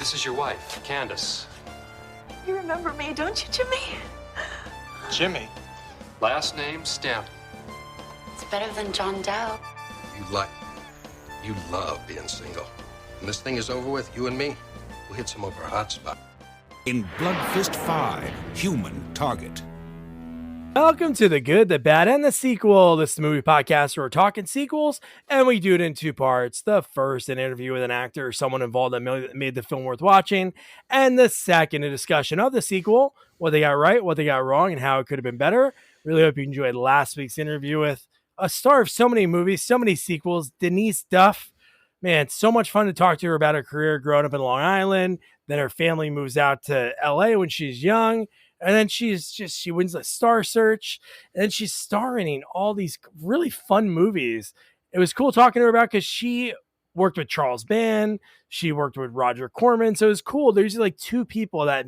This is your wife, Candace. You remember me, don't you, Jimmy? Jimmy? Last name Stanton. It's better than John Doe. You love being single. When this thing is over with, you and me, we'll hit some of our hot spot. In Bloodfist V, Human Target. Welcome to The Good, the Bad, and the Sequel. This is the movie podcast where we're talking sequels, and we do it in two parts. The first, an interview with an actor or someone involved that made the film worth watching, and the second, a discussion of the sequel, what they got right, what they got wrong, and how it could have been better. Really hope you enjoyed last week's interview with a star of so many movies, so many sequels, Denise Duff. Man, so much fun to talk to her about her career growing up in Long Island. Then her family moves out to LA when she's young. And then she wins a Star Search. And then she's starring in all these really fun movies. It was cool talking to her about because she worked with Charles Band. She worked with Roger Corman. So it was cool. There's like two people that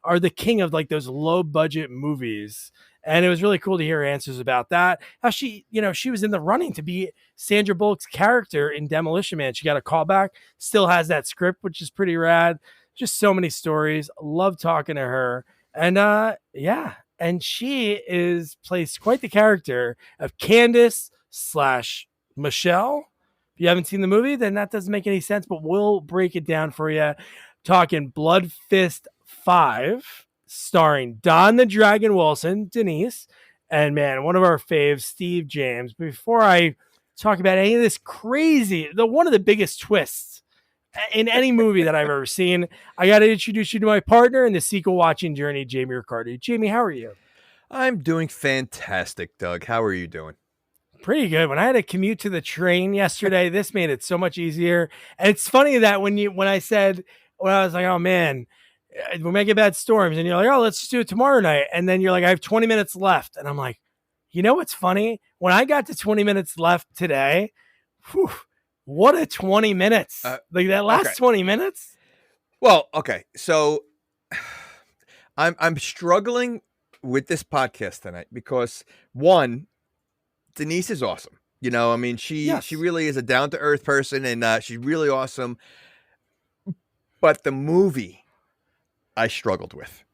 are the king of like those low budget movies. And it was really cool to hear answers about that. How she was in the running to be Sandra Bullock's character in Demolition Man. She got a callback, still has that script, which is pretty rad. Just so many stories. Love talking to her. And and she plays quite the character of Candace / Michelle. If you haven't seen the movie, then that doesn't make any sense, but we'll break it down for you. Talking Bloodfist V, starring Don the Dragon Wilson, Denise, and man, one of our faves, Steve James. Before I talk about any of this crazy, one of the biggest twists in any movie that I've ever seen, I got to introduce you to my partner in the sequel watching journey, Jamie Riccardi. Jamie, how are you? I'm doing fantastic, Doug. How are you doing? Pretty good. When I had to commute to the train yesterday, this made it so much easier. And it's funny that when I was like, oh man, we might get bad storms, and you're like, oh, let's just do it tomorrow night. And then you're like, I have 20 minutes left. And I'm like, you know what's funny? When I got to 20 minutes left today, whew, what a 20 minutes. Like that last 20 minutes. Well, okay. So I'm struggling with this podcast tonight because one, Denise is awesome. You know, I mean, she really is a down to earth person, and she's really awesome. But the movie I struggled with.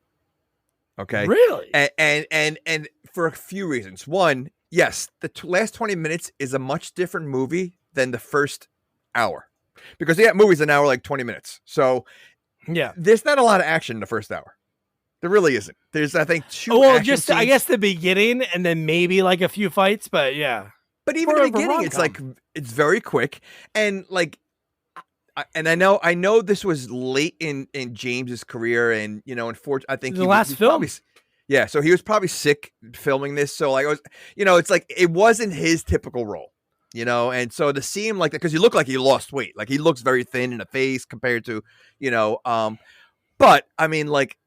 Okay. Really? And for a few reasons. One, yes, the last 20 minutes is a much different movie than the first hour, because movie's an hour, like 20 minutes. So yeah, there's not a lot of action in the first hour. There really isn't. There's, I think, action scenes. I guess the beginning and then maybe like a few fights, but yeah. But even the beginning, it's like, it's very quick. And like, and I know this was late in James's career, and I think the last film. So he was probably sick filming this. So like, it's like it wasn't his typical role, and so to see him like that, because he looked like he lost weight, like he looks very thin in the face compared to, but I mean, like,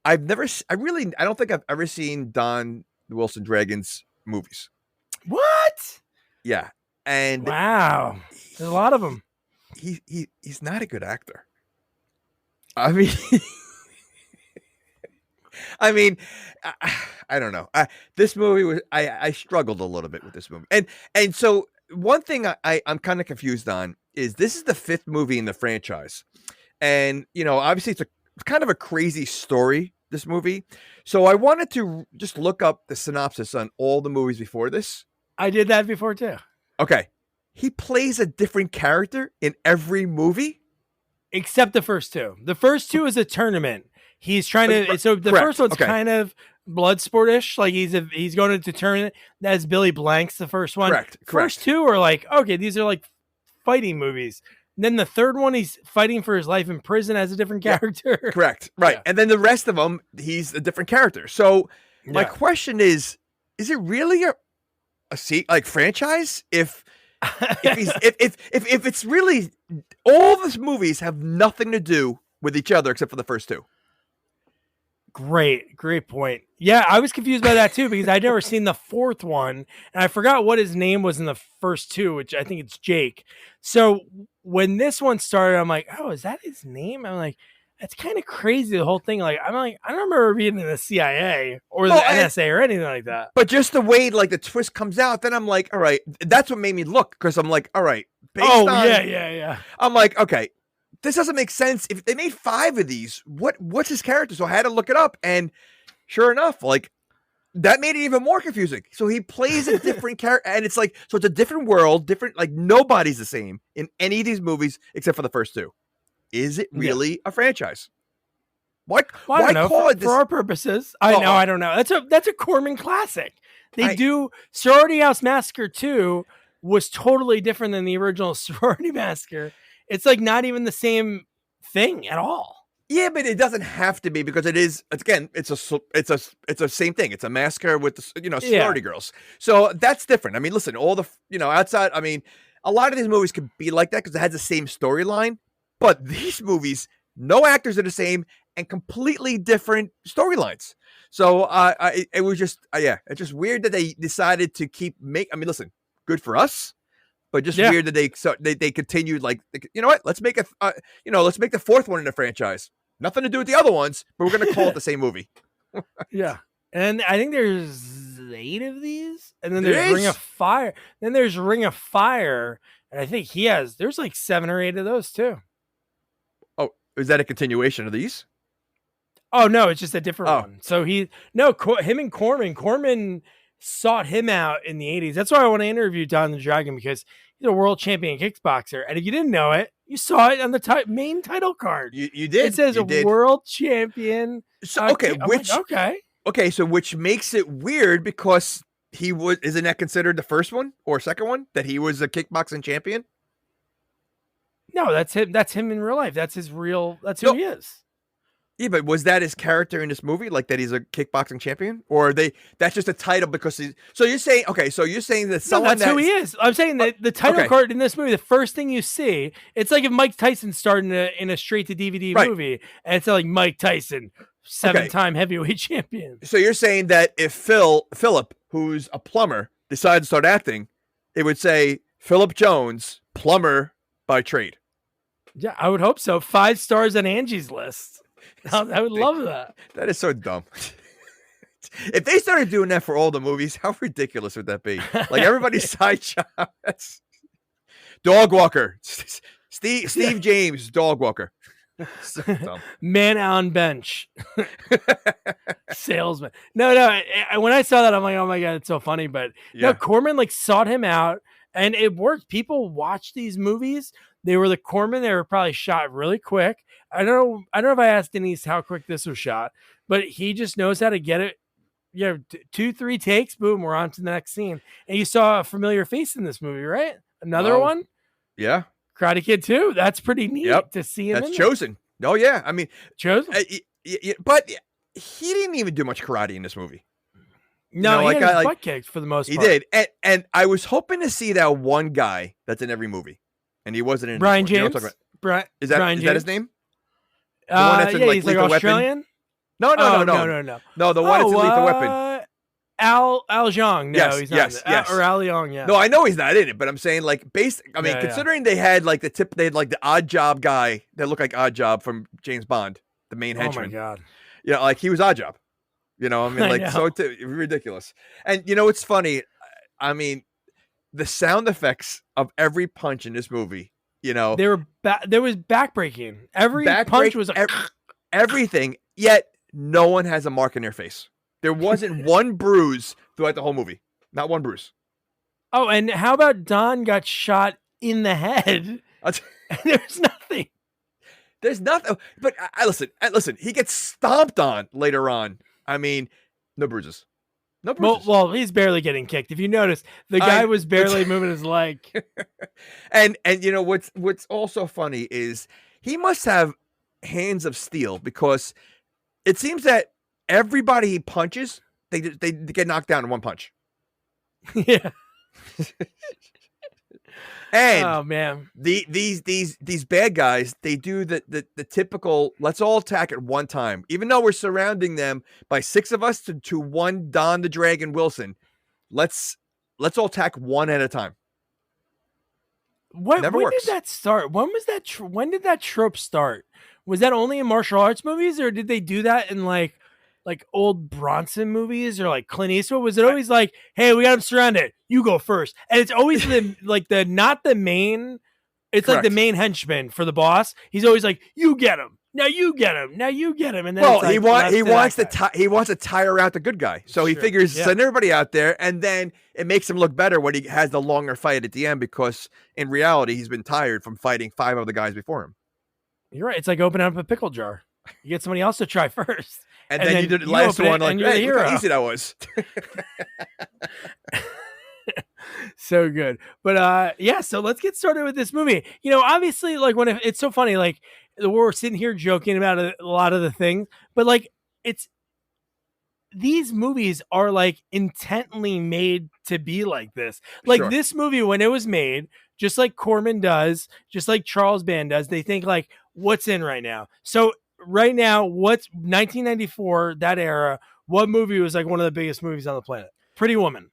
I don't think I've ever seen Don Wilson Dragon's movies. What? Yeah, and wow, there's a lot of them. He's not a good actor. I mean, I don't know. This movie was, I struggled a little bit with this movie. And so one thing I'm kind of confused on is this is the fifth movie in the franchise. And, obviously it's kind of a crazy story, this movie. So I wanted to just look up the synopsis on all the movies before this. I did that before too. Okay. He plays a different character in every movie? Except the first two. The first two is a tournament. He's trying to... So the Correct. First one's kind of Bloodsport-ish. Like he's going into tournament. That's Billy Blank's the first one. Correct. First two are like, okay, these are like fighting movies. And then the third one, he's fighting for his life in prison as a different character. Yeah. Correct. Right. Yeah. And then the rest of them, he's a different character. So my question is it really a franchise? If it's really, all these movies have nothing to do with each other except for the first two. Great point. Yeah, I was confused by that too, because I'd never seen the fourth one, and I forgot what his name was in the first two, which I think it's Jake. So when this one started, I'm like, oh, is that his name? I'm like, that's kind of crazy, the whole thing. Like, I don't remember being in the CIA or the NSA or anything like that. But just the way like the twist comes out, then I'm like, all right, that's what made me look, because I'm like, all right, yeah. I'm like, okay, this doesn't make sense. If they made 5 of these, what's his character? So I had to look it up, and sure enough, like that made it even more confusing. So he plays a different character, and it's like, so it's a different world, different, like nobody's the same in any of these movies except for the first 2. Is it really a franchise? Why I don't know. call it this? For our purposes? I don't know. That's a Corman classic. They do Sorority House Massacre 2 was totally different than the original Sorority Massacre. It's like not even the same thing at all. Yeah, but it doesn't have to be, because it is, again, it's a same thing. It's a massacre with the, sorority girls. So that's different. I mean, listen, all the, outside, I mean, a lot of these movies could be like that because it has the same storyline, but these movies, no actors are the same and completely different storylines. So it was just, it's just weird that they decided to I mean, listen, good for us, but just weird that they continued, like, you know what? Let's make the 4th one in the franchise. Nothing to do with the other ones, but we're going to call it the same movie. Yeah. And I think there's 8 of these, and then there's Ring of Fire. Then there's Ring of Fire, and I think there's like 7 or 8 of those too. Oh, is that a continuation of these? Oh no, it's just a different one. So him and Corman sought him out in the 80s. That's why I want to interview Don the Dragon, because he's a world champion kickboxer. And if you didn't know it, you saw it on the main title card. You did. It says world champion. So, so which makes it weird, because isn't that considered the first one or second one that he was a kickboxing champion? No, that's him. That's him in real life. That's who he is. Yeah, but was that his character in this movie? Like that he's a kickboxing champion? Or that's just a title because you're saying that someone that's who he is. I'm saying that the title card in this movie, the first thing you see, it's like if Mike Tyson starred in a straight to DVD movie, and it's like Mike Tyson, 7-time heavyweight champion. So you're saying that if Philip, who's a plumber, decided to start acting, it would say Philip Jones, plumber by trade. Yeah, I would hope so. 5 stars on Angie's List. I would love that. That is so dumb. If they started doing that for all the movies, how ridiculous would that be? Like everybody's side job. Dog walker. Steve James, dog walker. So dumb. Man on bench. Salesman. No. When I saw that, I'm like, oh my God, it's so funny. But no, Corman like sought him out, and it worked. People watch these movies. They were the Corman. They were probably shot really quick. I don't know if I asked Denise how quick this was shot, but he just knows how to get it. 2-3 takes, boom, we're on to the next scene. And you saw a familiar face in this movie, right? Another one? Yeah. Karate Kid 2. That's pretty neat to see him. That's Chosen. Oh, yeah. I mean, Chosen. But he didn't even do much karate in this movie. No, he had his butt kicked for the most part. He did. And I was hoping to see that one guy that's in every movie. And he wasn't in Brian James. Is that his name? The one that's in, he's like Australian. No. No, the one that's in Lethal Weapon. Al Jeong. No, he's not. Yes. Or Al Jeong. Yeah. No, I know he's not in it, but I'm saying considering they had like they had like the Odd Job guy that looked like Odd Job from James Bond, the main henchman. Oh my God. Yeah, like he was Odd Job. I mean, like so ridiculous. And it's funny. I mean, the sound effects of every punch in this movie. There was backbreaking. Every punch was everything. Yet no one has a mark in their face. There wasn't one bruise throughout the whole movie. Not one bruise. Oh, and how about Don got shot in the head? And there's nothing. There's nothing. But listen. He gets stomped on later on. I mean, no bruises. No bruises. Well, he's barely getting kicked. If you notice, the guy was barely moving his leg. And what's also funny is he must have hands of steel, because it seems that everybody he punches, they get knocked down in one punch. Yeah. And oh man, these bad guys, they do the typical let's all attack at one time, even though we're surrounding them by 6 of us to one Don the Dragon Wilson. Let's all attack one at a time. When did that start? When was that? When did that trope start? Was that only in martial arts movies, or did they do that in like old Bronson movies or like Clint Eastwood? Was it always like, hey, we got him surrounded, you go first? And it's always not the main It's like the main henchman for the boss. He's always like, "You get him now, you get him now, you get him." And then he wants to tire out the good guy, so he figures send everybody out there, and then it makes him look better when he has the longer fight at the end, because in reality he's been tired from fighting 5 other guys before him. You're right. It's like opening up a pickle jar. You get somebody else to try first, and then you did the last one like, "Hey, look how easy that was." So good. But so let's get started with this movie. Obviously, like it's so funny, like we're sitting here joking about a lot of the things, but like these movies are like intently made to be like this. Like this movie, when it was made, just like Corman does, just like Charles Band does, they think like, what's in right now? So right now, what's 1994, that era, what movie was like one of the biggest movies on the planet? Pretty Woman.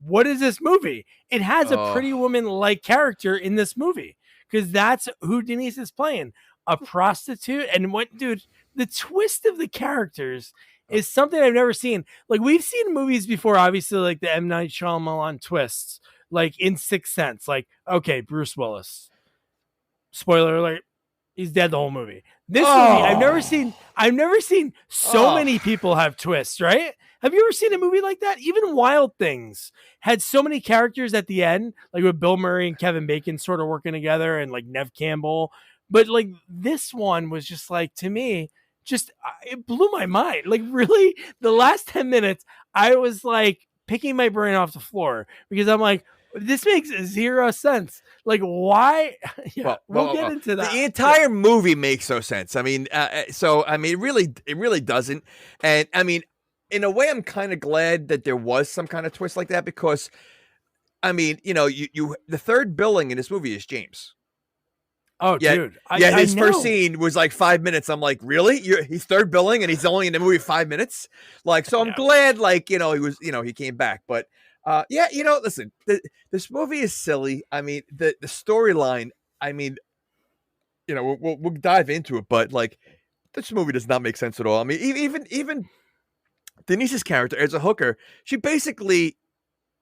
What is this movie? It has a Pretty Woman-like character in this movie, because that's who Denise is playing, a prostitute. And the twist of the characters is something I've never seen. Like, we've seen movies before, obviously, like the M. Night Shyamalan twists, like in Sixth Sense. Like, okay, Bruce Willis. Spoiler alert, he's dead the whole movie. This movie, I've never seen so many people have twists, right? Have you ever seen a movie like that? Even Wild Things had so many characters at the end, like with Bill Murray and Kevin Bacon sort of working together, and like Nev Campbell. But like this one was just like, to me, it blew my mind. Like, really, the last 10 minutes, I was like picking my brain off the floor, because I'm like, this makes 0 sense. Like, why? We'll get into that. The entire movie makes no sense. I mean, it really doesn't. And I mean, in a way, I'm kind of glad that there was some kind of twist like that, because, I mean, the third billing in this movie is James. Oh, dude. His first scene was like 5 minutes. I'm like, really? He's third billing and he's only in the movie 5 minutes? Like, so I'm glad, like, he came back. But, listen, this movie is silly. I mean, the storyline, I mean, we'll dive into it, but like, this movie does not make sense at all. I mean, even Denise's character as a hooker, she basically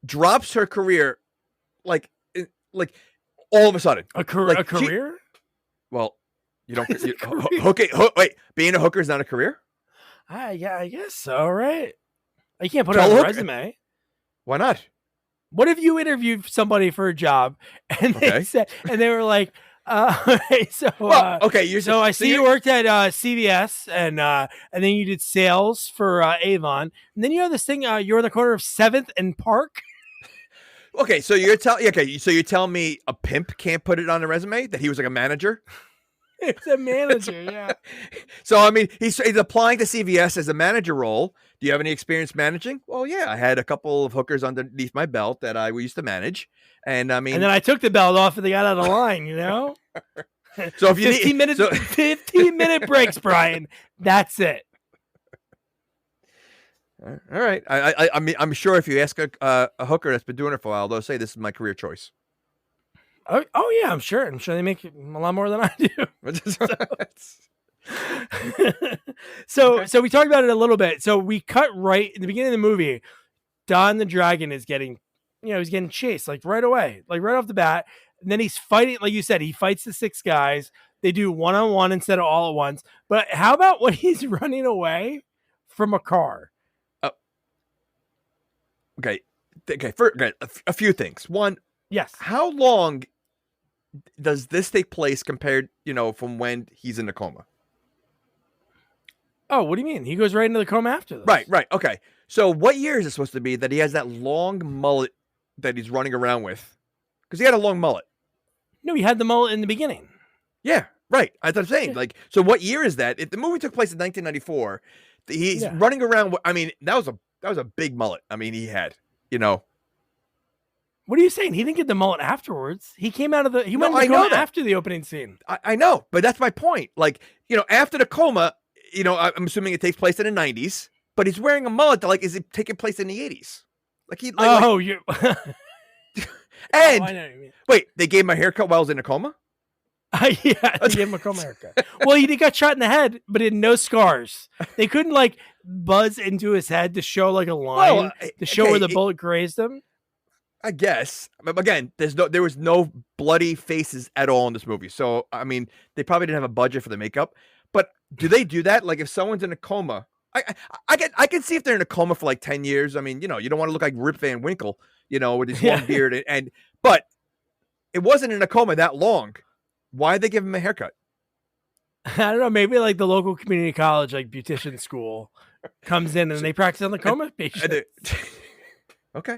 drops her career, like all of a sudden. A career? Well, you don't. Being a hooker is not a career. I guess so, right? You can't put it on a resume. Why not? What if you interviewed somebody for a job and they were like, so I see you worked at CVS and then you did sales for Avon, and then you have this thing. You're on the corner of 7th and Park. Okay, so you're telling me a pimp can't put it on a resume that he was like a manager? It's a manager, yeah. So I mean, he's applying to CVS as a manager role. Do you have any experience managing? Well, yeah, I had a couple of hookers underneath my belt that we used to manage, and I mean, and then I took the belt off and they got out of line, So if you 15-minute breaks, Brian, that's it. All right. I mean, I'm sure if you ask a hooker that's been doing it for a while, they'll say this is my career choice. Oh yeah, I'm sure they make a lot more than I do. So we talked about it a little bit. So we cut right in the beginning of the movie. Don the Dragon is getting chased like right away, like right off the bat. And then he's fighting, like you said, he fights the 6 guys. They do one-on-one instead of all at once. But how about when he's running away from a car? Okay. A few things. One, yes. How long does this take place compared, from when he's in the coma? Oh, what do you mean? He goes right into the coma after this. Right. Okay. So what year is it supposed to be that he has that long mullet that he's running around with? Because he had a long mullet. No, he had the mullet in the beginning. Yeah, right. That's what I'm saying. Like, so what year is that? If the movie took place in 1994, he's running around. I mean, that was a big mullet. I mean, he had, What are you saying? He didn't get the mullet afterwards. He came out of the. He went in the coma after the opening scene. I know, but that's my point. Like, after the coma, I'm assuming it takes place in the 90s, but he's wearing a mullet. Like, is it taking place in the 80s? Like he. You. And I know what you mean. Wait, they gave him a haircut while he was in a coma? Yeah, they gave him a coma haircut. Well, he got shot in the head, but he had no scars. They couldn't buzz into his head to show like a line to show where the bullet grazed him. I guess. But again, there was no bloody faces at all in this movie. So I mean, they probably didn't have a budget for the makeup. But do they do that? Like if someone's in a coma, I can see if they're in a coma for like 10 years. I mean, you don't want to look like Rip Van Winkle, with his long beard but it wasn't in a coma that long. Why did they give him a haircut? I don't know. Maybe like the local community college, like beautician school, comes in and they practice on the coma patients. Okay.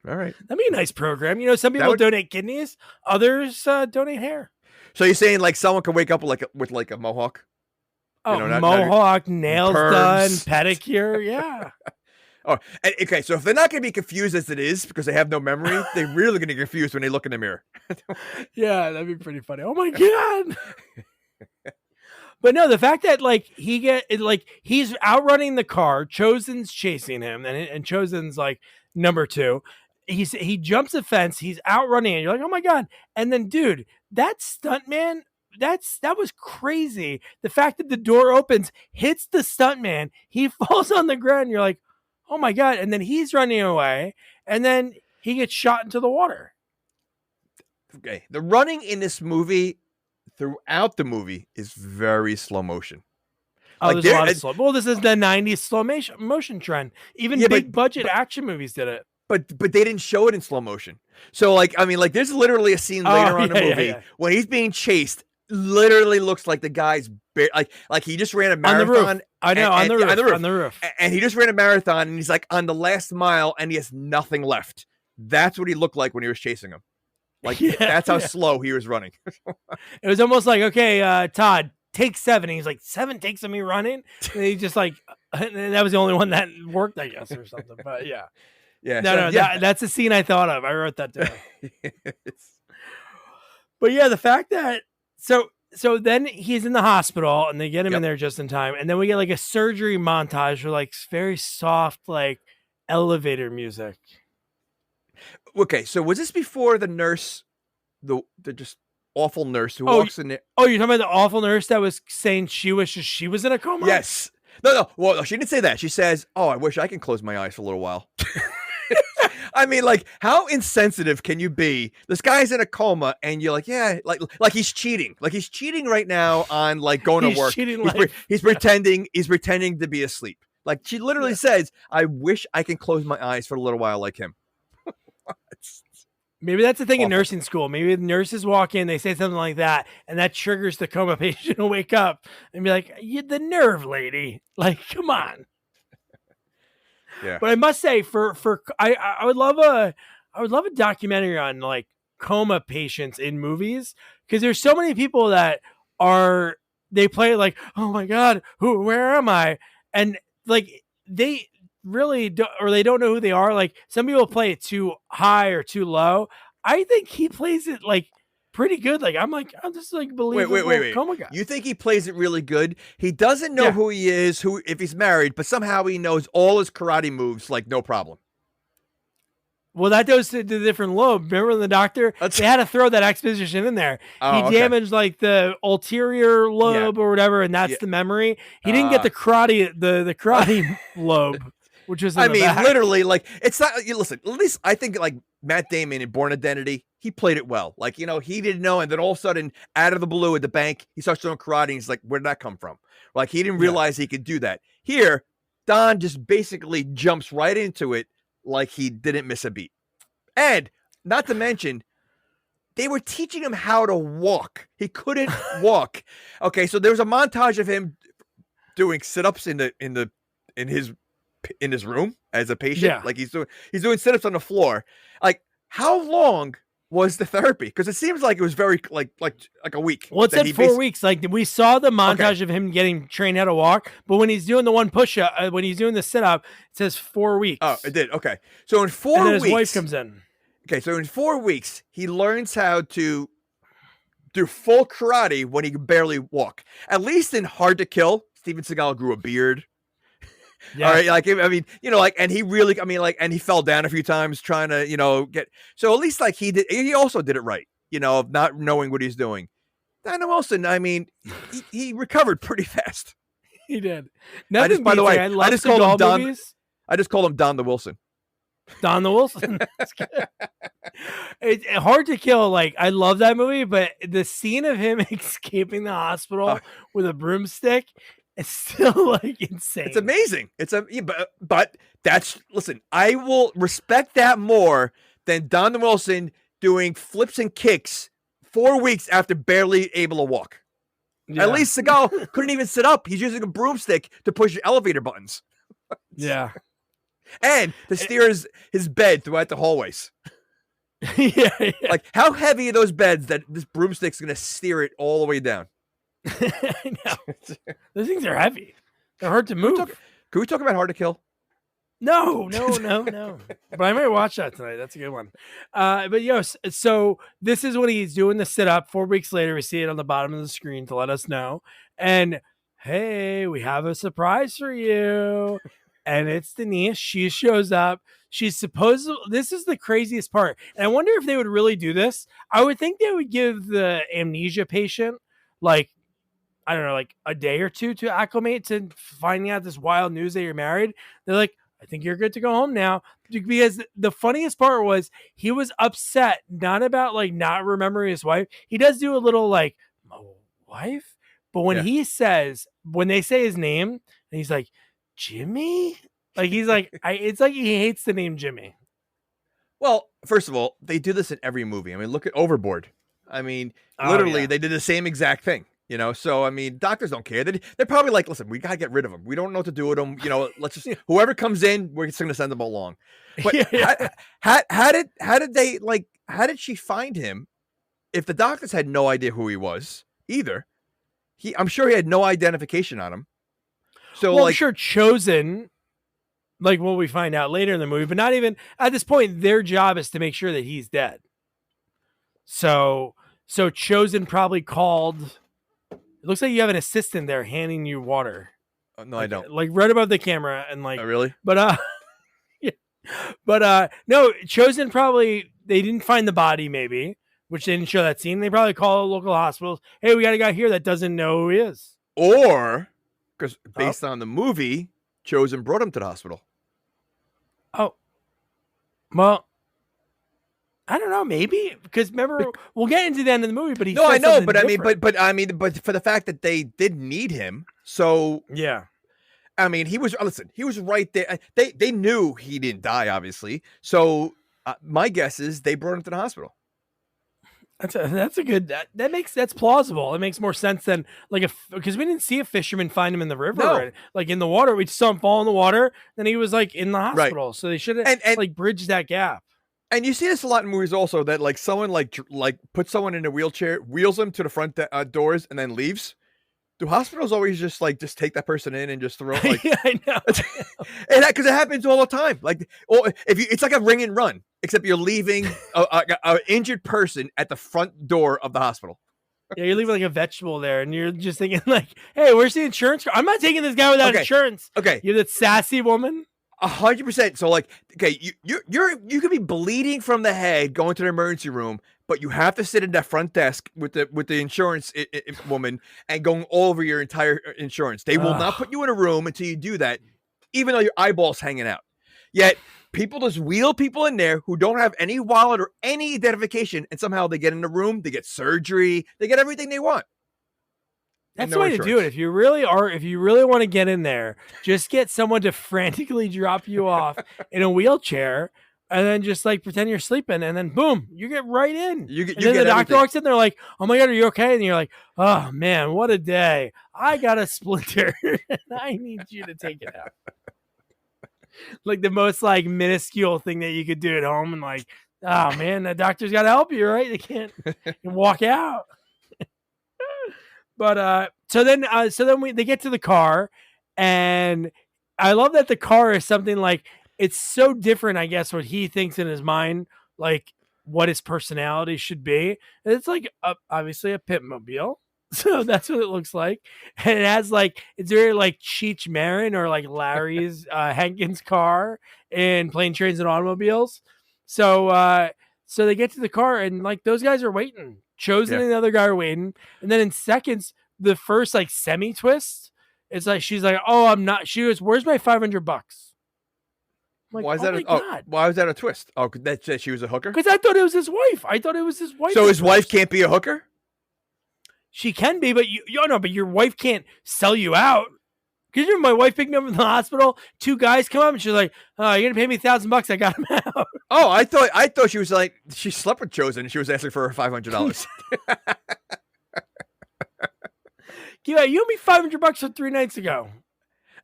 All right. That'd be a nice program. Some people donate kidneys, others donate hair. So you're saying like someone could wake up with a mohawk? Oh, mohawk, nails done, pedicure, yeah. Oh, okay. So if they're not going to be confused as it is because they have no memory, they're really going to get confused when they look in the mirror. Yeah, that'd be pretty funny. Oh my god! But no, the fact that like he's outrunning the car, Chosen's chasing him, and Chosen's like number 2. He jumps a fence, he's outrunning, and you're like, oh my god! And then, dude, that stuntman. That was crazy. The fact that the door opens, hits the stuntman, he falls on the ground. You're like, oh my god! And then he's running away, and then he gets shot into the water. Okay, the running in this movie, throughout the movie, is very slow motion. Oh, there's a lot of slow. Well, this is the '90s slow motion trend. Even big budget action movies did it. But they didn't show it in slow motion. So there's literally a scene later on in the movie when he's being chased. Literally looks like the guy's like he just ran a marathon. On the roof. And he just ran a marathon, and he's like on the last mile, and he has nothing left. That's what he looked like when he was chasing him. Like that's how slow he was running. It was almost like, okay, Todd, take 7. And he's like, 7 takes of me running. And he just like, and that was the only one that worked, I guess, or something. But yeah. That's the scene I thought of. I wrote that down. But yeah, the fact that so then he's in the hospital and they get him in there just in time, and then we get like a surgery montage with like very soft like elevator music. Okay, so was this before the nurse, the just awful nurse who walks in there? Oh, you're talking about the awful nurse that was saying she was in a coma? Yes. No. Well, she didn't say that. She says, "Oh, I wish I can close my eyes for a little while." I mean, like, how insensitive can you be? This guy's in a coma, and you're like, yeah, like he's cheating. Like he's cheating right now on like going to work. He's pretending to be asleep. Like she literally says, "I wish I can close my eyes for a little while like him." Maybe that's the thing in nursing school. Maybe the nurses walk in, they say something like that, and that triggers the coma patient to wake up and be like, "The nerve, lady! Like, come on." Yeah. But I must say, I would love a documentary on like coma patients in movies, because there's so many people that they play like, oh my god, where am I? And like they really don't, or they don't know who they are. Like some people play it too high or too low. I think he plays it like pretty good. Like I'm just like believable. Wait. Coma guy. You think he plays it really good? He doesn't know who he is, if he's married, but somehow he knows all his karate moves like no problem. Well, that goes to the different lobe. Remember the doctor? They had to throw that exposition in there. He damaged like the ulterior lobe or whatever, and that's the memory. He didn't get the karate lobe, which is literally, like it's not. Listen, at least I think like Matt Damon in Bourne Identity, he played it well. Like he didn't know, and then all of a sudden, out of the blue at the bank, he starts doing karate. And he's like, "Where did that come from?" Like he didn't realize he could do that. Here, Don just basically jumps right into it. Like he didn't miss a beat. And not to mention, they were teaching him how to walk. He couldn't walk. Okay, so there was a montage of him doing sit-ups in his room as a patient. Yeah. Like he's doing sit-ups on the floor. Like, how long was the therapy? Because it seems like it was very like a week. Well, it said 4 weeks. Like we saw the montage of him getting trained how to walk, but when he's doing the one push-up, when he's doing the sit-up, it says 4 weeks. Oh, it did. Okay, so in 4 weeks, his wife comes in. Okay, so in 4 weeks, he learns how to do full karate when he can barely walk. At least in Hard to Kill, Steven Seagal grew a beard. Yeah. All right, like I mean, and he really, and he fell down a few times trying to, get. So at least like he did. He also did it right, of not knowing what he's doing. Dana Wilson, I mean, he recovered pretty fast. He did. By the way, I just called him Don. I just called him Don the Wilson. Don the Wilson. That's good. It's Hard to Kill. Like, I love that movie, but the scene of him escaping the hospital with a broomstick is still like insane. It's amazing. But that's, listen, I will respect that more than Don the Wilson doing flips and kicks 4 weeks after barely able to walk. Yeah. At least Seagal couldn't even sit up. He's using a broomstick to push elevator buttons. Yeah. And to steer his bed throughout the hallways. Yeah. Like, how heavy are those beds that this broomstick's going to steer it all the way down? I know. Those things are heavy. They're hard to move. Can we talk about Hard to Kill? No. But I might watch that tonight. That's a good one. But so this is what he's doing, the sit up. 4 weeks later, we see it on the bottom of the screen to let us know. And hey, we have a surprise for you. And it's Denise. She shows up. She's this is the craziest part. And I wonder if they would really do this. I would think they would give the amnesia patient, like, I don't know, like a day or two to acclimate to finding out this wild news that you're married. They're like, I think you're good to go home now. Because the funniest part was he was upset, not about like not remembering his wife. He does do a little like, my wife? But when when they say his name, and he's like, Jimmy? Like, he's like, it's like he hates the name Jimmy. Well, first of all, they do this in every movie. I mean, look at Overboard. I mean, literally, they did the same exact thing. You know, so I mean, doctors don't care. They're probably like, listen, we gotta get rid of them. We don't know what to do with them. You know, let's just whoever comes in, we're just gonna send them along. But how did she find him? If the doctors had no idea who he was either, I'm sure he had no identification on him. So, well, I'm sure Chosen, like what we find out later in the movie, but not even at this point. Their job is to make sure that he's dead. So Chosen probably called. It looks like you have an assistant there handing you water. No, I don't. Like right above the camera and like. Oh, really? But yeah. But no, Chosen probably they didn't find the body maybe, which they didn't show that scene. They probably call local hospitals. Hey, we got a guy here that doesn't know who he is. Or because based on the movie, Chosen brought him to the hospital. Oh, well. I don't know, maybe because remember we'll get into the end of the movie, but I know, but different. but for the fact that they did need him, so yeah, I mean, he was right there. They knew he didn't die, obviously. So my guess is they brought him to the hospital. That's a good that's plausible. It makes more sense than like because we didn't see a fisherman find him in the river, or, like in the water. We saw him fall in the water, then he was like in the hospital. Right. So they should have like bridged that gap. And you see this a lot in movies also that like someone like puts someone in a wheelchair, wheels them to the front doors, and then leaves. Do hospitals always just take that person in and just throw? Like, yeah, I know. Because it happens all the time. Like, it's like a ring and run, except you're leaving a injured person at the front door of the hospital. Yeah, you're leaving like a vegetable there, and you're just thinking like, "Hey, where's the insurance? I'm not taking this guy without insurance." Okay, you're that sassy woman. 100%. So like, okay, you could be bleeding from the head going to the emergency room, but you have to sit at that front desk with the insurance woman and going over your entire insurance. They will not put you in a room until you do that, even though your eyeball's hanging out. Yet people just wheel people in there who don't have any wallet or any identification, and somehow they get in the room, they get surgery, they get everything they want. That's the way to do it. If you really want to get in there, just get someone to frantically drop you off in a wheelchair and then just like pretend you're sleeping and then boom, you get right in. You get the doctor walks in, they're like, "Oh my God, are you okay?" And you're like, "Oh man, what a day. I got a splinter and I need you to take it out." Like the most like minuscule thing that you could do at home, and like, oh man, the doctor's got to help you, right? They can't walk out. But so then they get to the car, and I love that the car is something like it's so different, I guess, what he thinks in his mind, like what his personality should be. And it's like obviously a Pitmobile, so that's what it looks like, and it has like it's very like Cheech Marin or like Larry's Hankins car in Plane, Trains, and Automobiles. So they get to the car, and like those guys are waiting. Chosen and the other guy are waiting, and then in seconds, the first like semi twist, it's like she's like, "Oh, I'm not." She goes, "Where's my $500?" Like, why is oh that? my God. Why was that a twist? Oh, that she was a hooker. Because I thought it was his wife. So his wife can't be a hooker. She can be, but you know, but your wife can't sell you out. Because my wife picked me up from the hospital. 2 guys come up and she's like, "Oh, you're gonna pay me $1,000? I got him out." Oh, I thought she was like she slept with Chosen and she was asking for $500. You owe me $500 from 3 nights ago.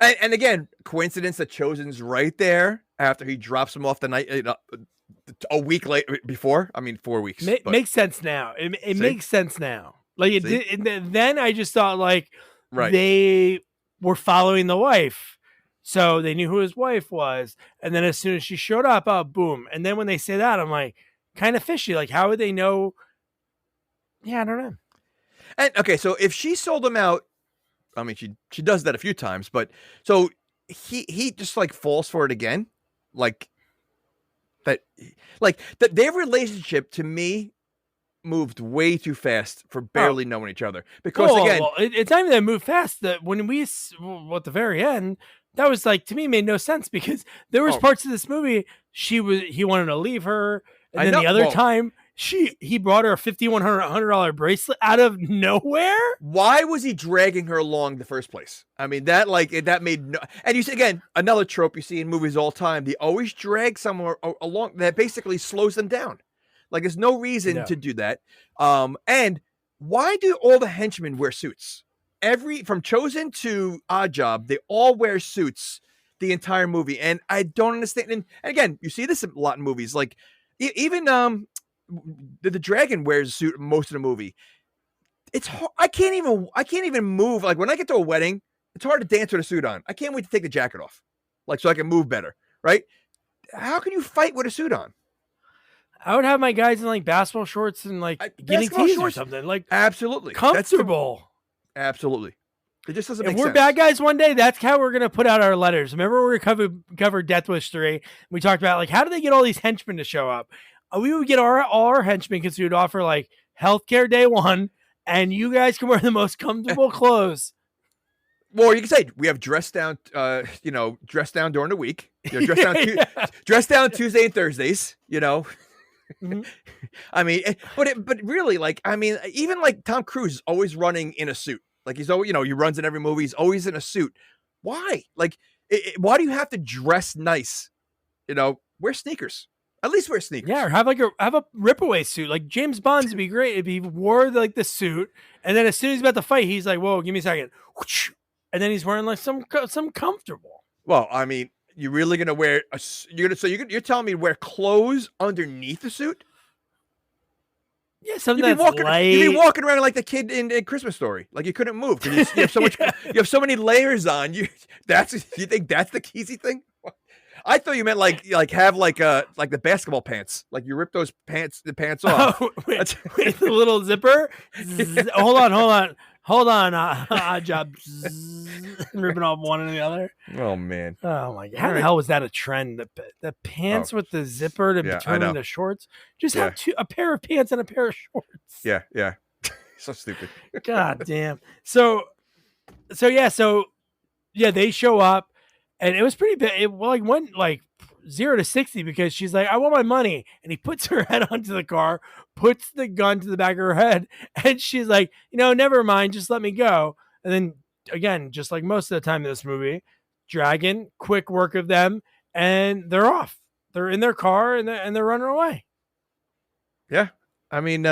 And again, coincidence that Chosen's right there after he drops him off the night a week later before. I mean, 4 weeks. Makes sense now. It makes sense now. Like it did. Then I just thought like they were following the wife, so they knew who his wife was. And then as soon as she showed up, oh boom! And then when they say that, I'm like, kind of fishy. Like, how would they know? Yeah, I don't know. And okay, so if she sold him out, I mean, she does that a few times, but so he just like falls for it again, like that their relationship to me moved way too fast for barely knowing each other. Because it's not even that it moved fast. That when we at the very end, that was like to me made no sense because there was parts of this movie he wanted to leave her, and then the other time. He brought her a $5,100 bracelet out of nowhere. Why was he dragging her along in the first place? I mean, that made no. And you see again another trope you see in movies all the time. They always drag someone along that basically slows them down. Like there's no reason to do that. And why do all the henchmen wear suits? From Chosen to Oddjob, they all wear suits the entire movie, and I don't understand. And again, you see this a lot in movies, like even the dragon wears a suit most of the movie. It's hard. I can't even move. Like when I get to a wedding, it's hard to dance with a suit on. I can't wait to take the jacket off, like so I can move better. Right? How can you fight with a suit on? I would have my guys in like basketball shorts and like getting tees or something. Like absolutely comfortable. Absolutely. It just doesn't make sense. If we're bad guys one day, that's how we're gonna put out our letters. Remember we covered Death Wish 3? We talked about like how do they get all these henchmen to show up? We would get all our henchmen because we would offer like healthcare day 1, and you guys can wear the most comfortable clothes. Well, you can say we have dress down, dress down during the week. Dress down Tuesday and Thursdays. Mm-hmm. I mean, but really, like, I mean, even like Tom Cruise is always running in a suit. Like he's always, he runs in every movie. He's always in a suit. Why? Like, why do you have to dress nice? Wear sneakers. At least wear sneakers. Yeah, or have a rip-away suit. Like James Bond's would be great if he wore like the suit, and then as soon as he's about to fight, he's like, "Whoa, give me a second," and then he's wearing like some comfortable. Well, I mean, you're really gonna wear you're telling me to wear clothes underneath the suit? Yeah, something that's light. You'd be walking around like the kid in Christmas Story, like you couldn't move because you have so much. You have so many layers on. You think that's the easy thing? I thought you meant like have like the basketball pants, like you rip the pants off. Oh, with the little zipper. Hold on. Oddjob ripping off one and the other. Oh man. Oh my god. How the hell was that a trend? The pants with the zipper to determine the shorts. Just have a pair of pants and a pair of shorts. Yeah. So stupid. God damn. So they show up. And it was pretty bad. It went like 0 to 60 because she's like, "I want my money." And he puts her head onto the car, puts the gun to the back of her head. And she's like, never mind. Just let me go. And then again, just like most of the time in this movie, dragon, quick work of them. And they're off. They're in their car and they're running away. Yeah. I mean,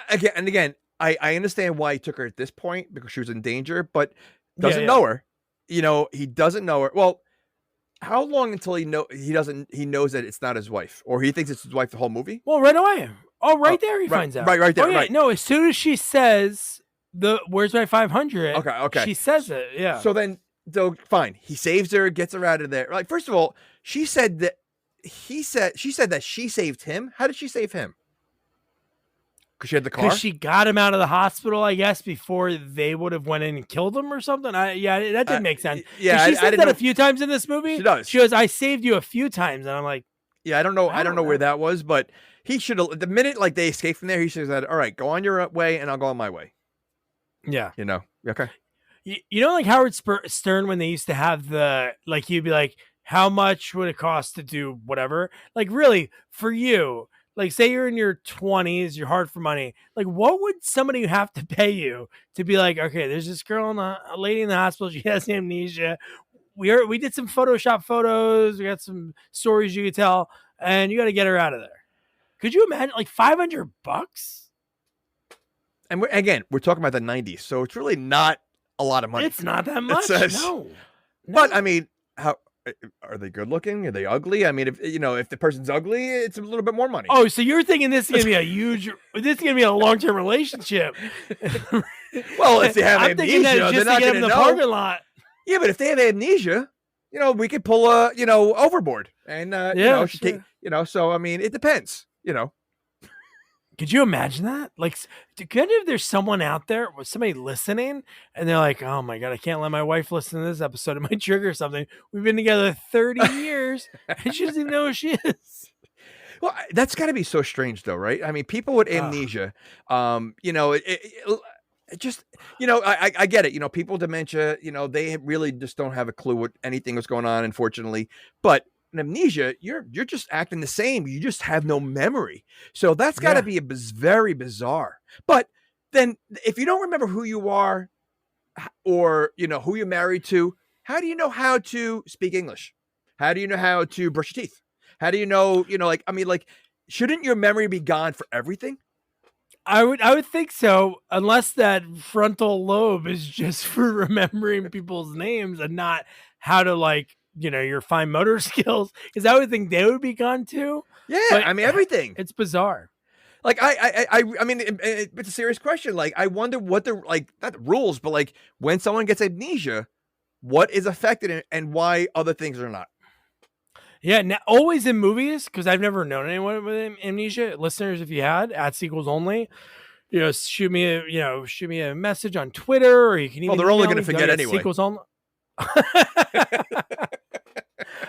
again, I understand why he took her at this point because she was in danger, but doesn't know her. He doesn't know her. Well, how long until he knows that it's not his wife, or he thinks it's his wife the whole movie? Well, right away. Oh, there he finds out. Right there. Oh, yeah. Right. No, as soon as she says "Where's my 500?" Okay. She says it. Yeah. So fine. He saves her, gets her out of there. Like, first of all, she said that she saved him. How did she save him? Because she had the car? Because she got him out of the hospital, I guess, before they would have went in and killed him or something. That didn't make sense. Yeah, she said that a few times in this movie. She does. She goes, "I saved you a few times," and I'm like, "Yeah, I don't know where that was, but he should have. The minute like they escaped from there, he should have said, 'All right, go on your way, and I'll go on my way.'" Yeah, okay. Like Howard Stern when they used to have he'd be like, how much would it cost to do whatever? Like, really, for you, like, say you're in your 20s, you're hard for money. Like, what would somebody have to pay you to be like, okay, there's this girl, a lady in the hospital, she has amnesia. We did some Photoshop photos. We got some stories you could tell, and you got to get her out of there. Could you imagine, like, $500? And we're talking about the 90s, so it's really not a lot of money. It's not that much. No. But I mean, how are they good looking? Are they ugly? I mean, if the person's ugly, it's a little bit more money. Oh, so you're thinking this is gonna be a long-term relationship? Well, if they have I'm thinking that amnesia, just they're not to get going in to the know. parking lot. Yeah, but if they have amnesia, we could pull overboard, and take. So I mean, it depends. Could you imagine that? Like, if there's someone out there, with somebody listening, and they're like, "Oh my god, I can't let my wife listen to this episode. It might trigger something. We've been together 30 years, and she doesn't even know who she is." Well, that's got to be so strange, though, right? I mean, people with amnesia, it just, I get it. People with dementia, they really just don't have a clue what anything was going on, unfortunately. But in amnesia, you're just acting the same. You just have no memory. So that's got to be very bizarre. But then if you don't remember who you are or, who you're married to, how do you know how to speak English? How do you know how to brush your teeth? How do you know, shouldn't your memory be gone for everything? I would think so, unless that frontal lobe is just for remembering people's names and not how to your fine motor skills, because I would think they would be gone too. Yeah, but I mean everything. It's bizarre. Like I mean, it's a serious question. Like I wonder what not the rules, but when someone gets amnesia, what is affected and why other things are not. Yeah, now, always in movies, because I've never known anyone with amnesia. Listeners, if you had @sequels only, shoot me a message on Twitter, or you can even. Well, they're only going to forget anyway. Sequels only.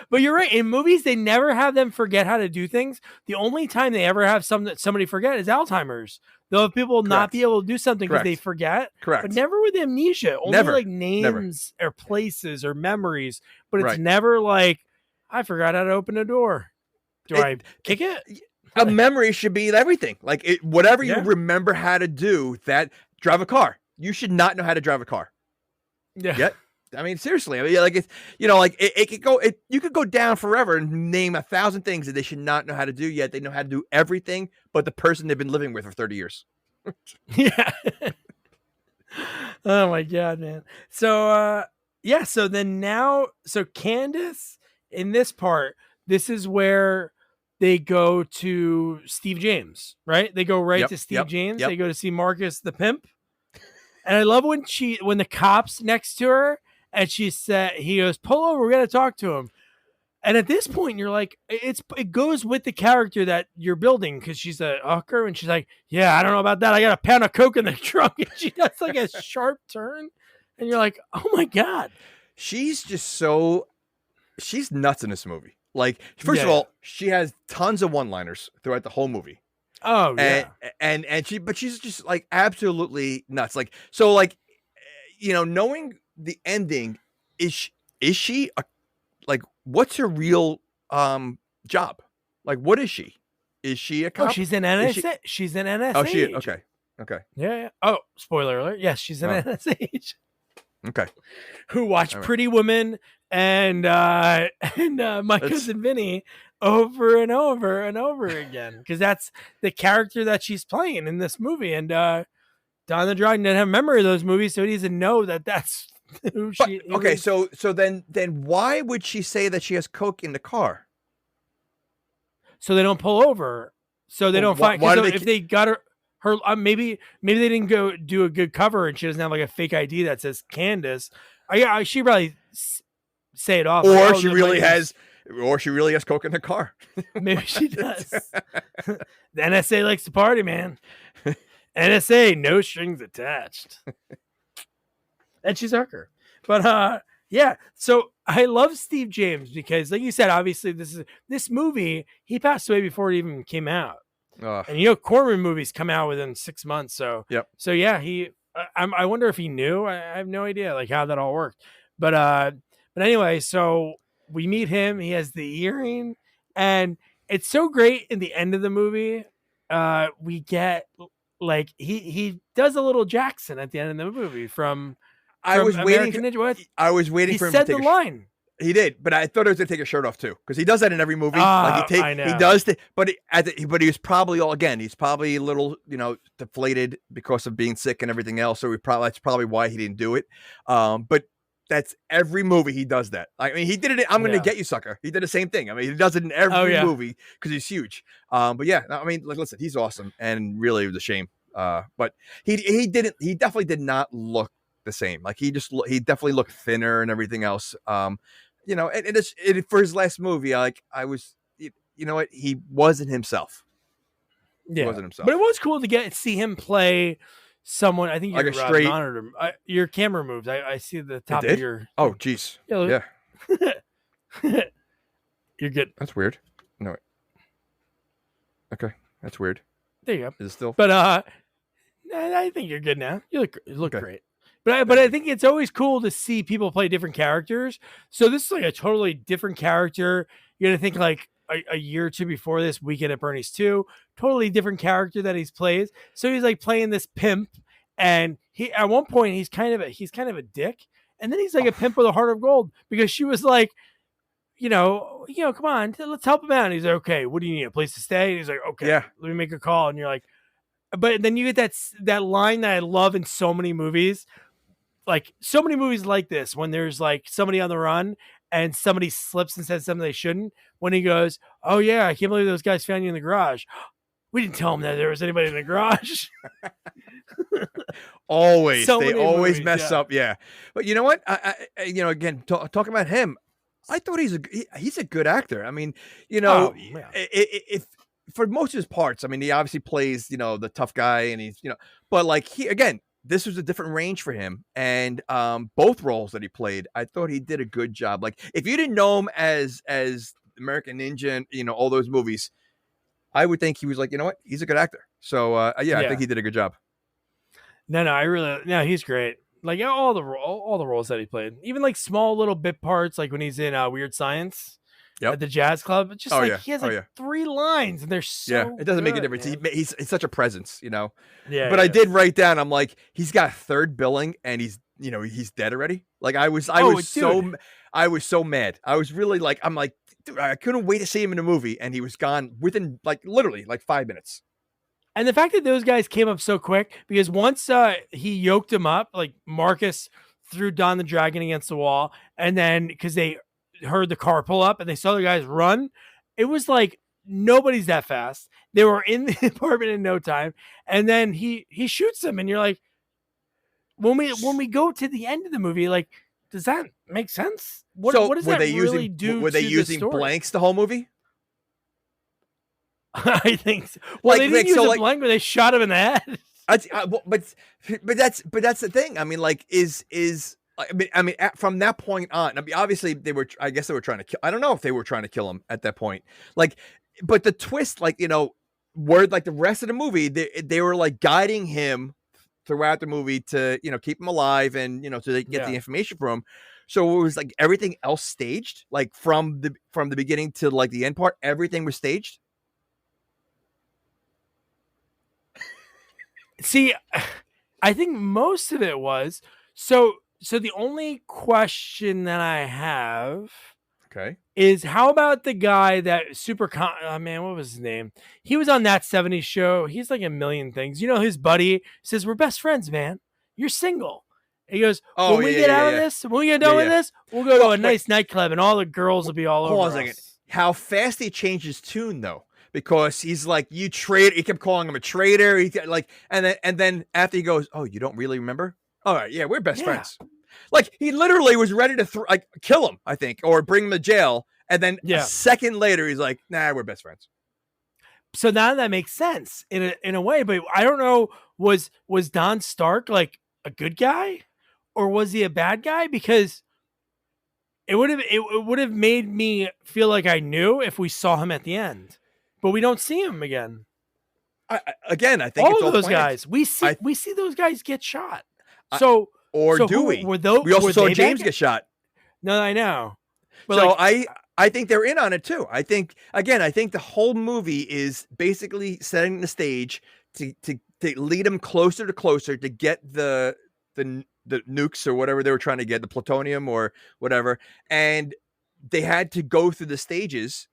But you're right. In movies, they never have them forget how to do things. The only time they ever have somebody forget is Alzheimer's. They'll have people not be able to do something because they forget. Correct. But never with amnesia. Only names or places or memories. But it's never like, I forgot how to open a door. Do I kick it? A memory should be everything. Whatever you remember how to do, drive a car. You should not know how to drive a car. Yeah. Yet. I mean, seriously. I mean, it could go. You could go down forever and name 1,000 things that they should not know how to do. Yet they know how to do everything, but the person they've been living with for 30 years. Yeah. Oh my god, man. So so then Candace, in this part, this is where they go to Steve James, right? They go to Steve James. They go to see Marcus the pimp. And I love when the cop's next to her and he goes, pull over, we got to talk to him. And at this point, you're like, it goes with the character that you're building, because she's a hooker, and she's like, yeah, I don't know about that. I got a pound of coke in the trunk. And she does a sharp turn. And you're like, oh my God. She's nuts in this movie. First of all, she has tons of one-liners throughout the whole movie. Oh yeah. And she's just absolutely nuts. Knowing the ending, is she what's her real job? What is she? Is she a cop? Oh, she's an NSA. She's an NSA. Oh, she is. Okay. Yeah. Oh, spoiler alert. Yes, she's an NSA. Okay. Who watched Pretty Woman and My Cousin Vinny over and over and over again, because that's the character that she's playing in this movie. And Don the Dragon didn't have memory of those movies, so he doesn't know that that's who she. Okay, so then why would she say that she has coke in the car? So they don't pull over. So they don't find. If they got her. Maybe they didn't go do a good cover, and she doesn't have a fake ID that says Candace. She probably say it off. Or she really has coke in the car. Maybe she does. The NSA likes to party, man. NSA, no strings attached. And she's a hooker. But so I love Steve James because, like you said, obviously this movie, he passed away before it even came out. And Corman movies come out within 6 months. So So yeah, I wonder if he knew. I have no idea how that all worked. But anyway, so we meet him. He has the earring, and it's so great. In the end of the movie, we get like he does a little Jackson at the end of the movie from American Ninja. I was waiting for him to take the line. He did, but I thought he was going to take a shirt off too, because he does that in every movie. I know. He does, but he was probably he's probably a little, deflated because of being sick and everything else. So that's probably why he didn't do it. But that's every movie he does that. I mean, he did it in I'm Going to Get You, Sucker. He did the same thing. I mean, he does it in every movie because he's huge. But yeah, I mean, listen, he's awesome, and really it was a shame. But he definitely did not look the same. Like he definitely looked thinner and everything else. For his last movie, I was, what, he wasn't himself. Yeah, but it was cool to see him play someone. I think you're like a straight monitor. Your camera moves. I see the top of your. Oh, geez. Yeah. You're good. That's weird. No. Wait. Okay, that's weird. There you go. Is it still? But I think you're good now. You look great. But I think it's always cool to see people play different characters. So this is like a totally different character. You're gonna think like a year or two before this, Weekend at Bernie's 2, totally different character that he's plays. So he's like playing this pimp, and he at one point he's kind of a dick, and then he's like a pimp with a heart of gold because she was like, come on, let's help him out. And he's like, okay, what do you need? A place to stay? And he's like, okay, let me make a call. And you're like, but then you get that line that I love in so many movies. Like so many movies like this, when there's like somebody on the run and somebody slips and says something they shouldn't, when he goes, oh yeah, I can't believe those guys found you in the garage. We didn't tell him that there was anybody in the garage. Always. They always mess up. Yeah. But you know what? Again, talking about him, I thought he's a good actor. I mean, if for most of his parts, I mean, he obviously plays, the tough guy, and he's, but like this was a different range for him, and both roles that he played, I thought he did a good job. Like if you didn't know him as American Ninja and all those movies, I would think he was like, you know what, he's a good actor. So I think he did a good job. No, he's great. Like all the roles that he played, even like small little bit parts, like when he's in Weird Science. At the jazz club, he has 3 lines, and they're so it doesn't good, make a difference. He's such a presence, Yeah. But I did write down. I'm like, he's got third billing, and he's dead already. Like I was so mad. I was really like, I'm like, dude, I couldn't wait to see him in a movie, and he was gone within literally 5 minutes. And the fact that those guys came up so quick, because once he yoked him up, like Marcus threw Don the Dragon against the wall, and then because they heard the car pull up and they saw the guys run, it was like nobody's that fast. They were in the apartment in no time, and then he shoots them, and you're like, when we go to the end of the movie, like, does that make sense? What does that really do? Were they using blanks the whole movie? I think so. Well, they didn't use a blank, but they shot him in the head. But that's the thing. I mean, like, I mean, from that point on, I mean, obviously I guess they were trying to kill. I don't know if they were trying to kill him at that point. Like, but the twist, where like the rest of the movie, they were like guiding him throughout the movie to, keep him alive and, to get the information from him. So it was like everything else staged, like from the beginning to like the end part, everything was staged. See, I think most of it was so the only question that I have is how about the guy that what was his name? He was on That 70s Show. He's like a million things. His buddy says, we're best friends, man. You're single. He goes, when we get out of this, when we get done with this, we'll go to a nice nightclub and all the girls will be all over us. How fast he changed his tune, though. Because he's like, you traitor. He kept calling him a traitor. He like, and then after he goes, oh, you don't really remember? All right, yeah, we're best friends. Like he literally was ready to kill him, I think, or bring him to jail. And then a second later, he's like, nah, we're best friends. So now that makes sense in a way, but I don't know. Was Don Stark like a good guy, or was he a bad guy? Because it would have made me feel like I knew if we saw him at the end. But we don't see him again. I think all of those guys. We see those guys get shot. So do we? We also saw James get shot. No, I know. But so like, I think they're in on it too. I think the whole movie is basically setting the stage to lead them closer to get the nukes or whatever they were trying to get, the plutonium or whatever, and they had to go through the stages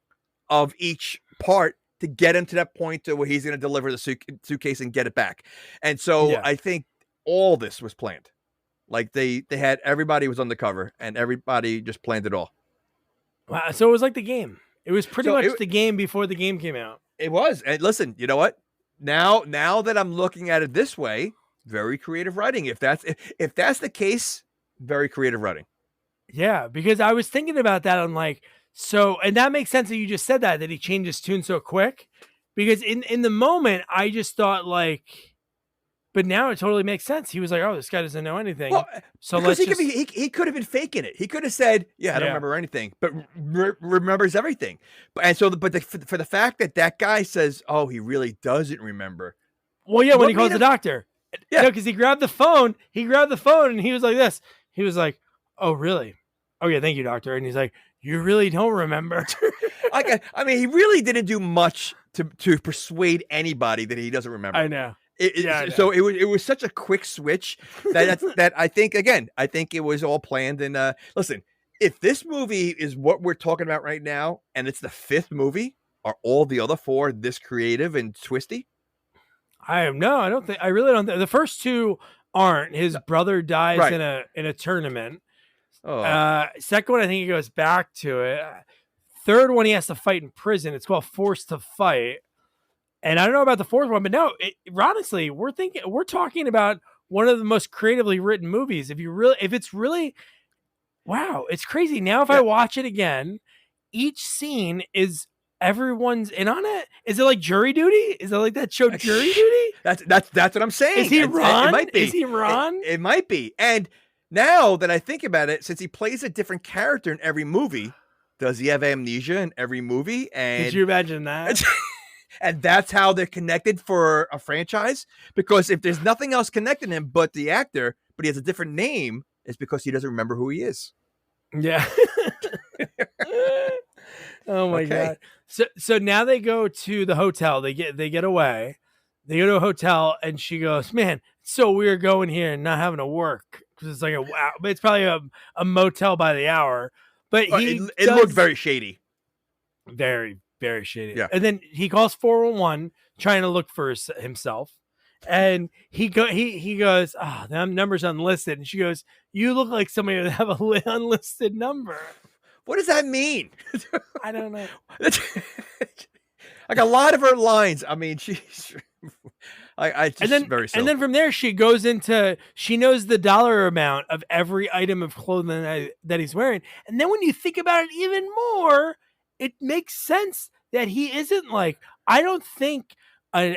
of each part to get him to that point to where he's going to deliver the suitcase and get it back. And so I think all this was planned. Like they had everybody was on the cover and everybody just planned it all. Wow, so it was like the game. It was pretty much the game before the game came out. It was. And listen, you know what? Now that I'm looking at it this way, very creative writing. If that's the case, very creative writing. Yeah, because I was thinking about that. I'm like, so, and that makes sense that you just said that he changed his tune so quick. Because in the moment, I just thought like, but now it totally makes sense. He was like, "Oh, this guy doesn't know anything." Well, so he could have been faking it. He could have said, "Yeah, I don't remember anything," but remembers everything. But for the fact that guy says, "Oh, he really doesn't remember." Well, yeah, when he calls the doctor, because he grabbed the phone. And he was like this. He was like, "Oh, really? Oh, yeah, thank you, doctor." And he's like, "You really don't remember." I mean, he really didn't do much to persuade anybody that he doesn't remember. I know. So it was such a quick switch that I think it was all planned. And listen, if this movie is what we're talking about right now, and it's the 5th movie, are all the other 4 this creative and twisty? I really don't think the first 2 aren't. His brother dies in a tournament. Second one, I think he goes back to it. Third one, he has to fight in prison. It's called Forced to Fight. And I don't know about the 4th one, but no, honestly, we're talking about one of the most creatively written movies. If it's really, wow, it's crazy. Now, if I watch it again, each scene is everyone's in on it. Is it like Jury Duty? Is it like that show Jury Duty? That's what I'm saying. Is he Ron? It might be. Is he Ron? It might be. And now that I think about it, since he plays a different character in every movie, does he have amnesia in every movie? And could you imagine that? And that's how they're connected for a franchise. Because if there's nothing else connecting him but the actor, but he has a different name, it's because he doesn't remember who he is. Yeah. Oh my God. So now they go to the hotel. They get away. They go to a hotel, and she goes, "Man, it's so weird going here and not having to work because it's like it's probably a motel by the hour." But it looked very shady. Very, very shady. Yeah. And then he calls 411 trying to look for himself. And he goes, "Oh, that number's unlisted." And she goes, "You look like somebody would have a unlisted number." What does that mean? I don't know. Like a lot of her lines. I mean, she's very silly. And then from there, she goes into, she knows the dollar amount of every item of clothing that he's wearing. And then when you think about it even more, it makes sense that he isn't like, I don't think an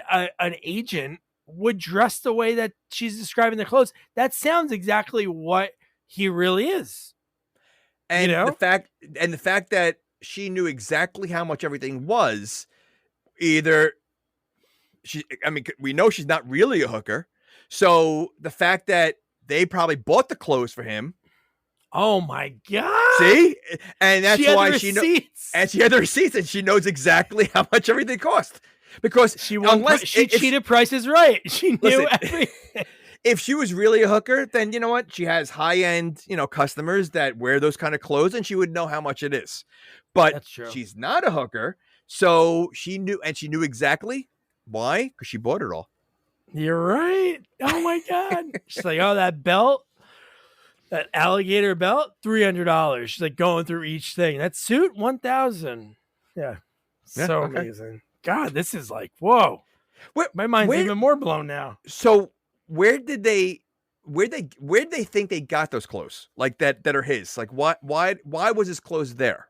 agent would dress the way that she's describing the clothes. That sounds exactly what he really is. And the fact that she knew exactly how much everything was, we know she's not really a hooker. So the fact that they probably bought the clothes for him. Oh my God. See? And that's why she knows. And she had the receipts, and she knows exactly how much everything cost. Because she cheated Price is Right. She knew everything. If she was really a hooker, then you know what? She has high-end, customers that wear those kind of clothes, and she would know how much it is. But she's not a hooker, so she knew exactly why, because she bought it all. You're right. Oh my God. She's like, "Oh, that belt, that alligator belt, $300. She's like going through each thing. That suit, $1,000. Yeah. So amazing. God, this is like, whoa. My mind's even more blown now. So where did they think they got those clothes? Like that are his? Like why was his clothes there?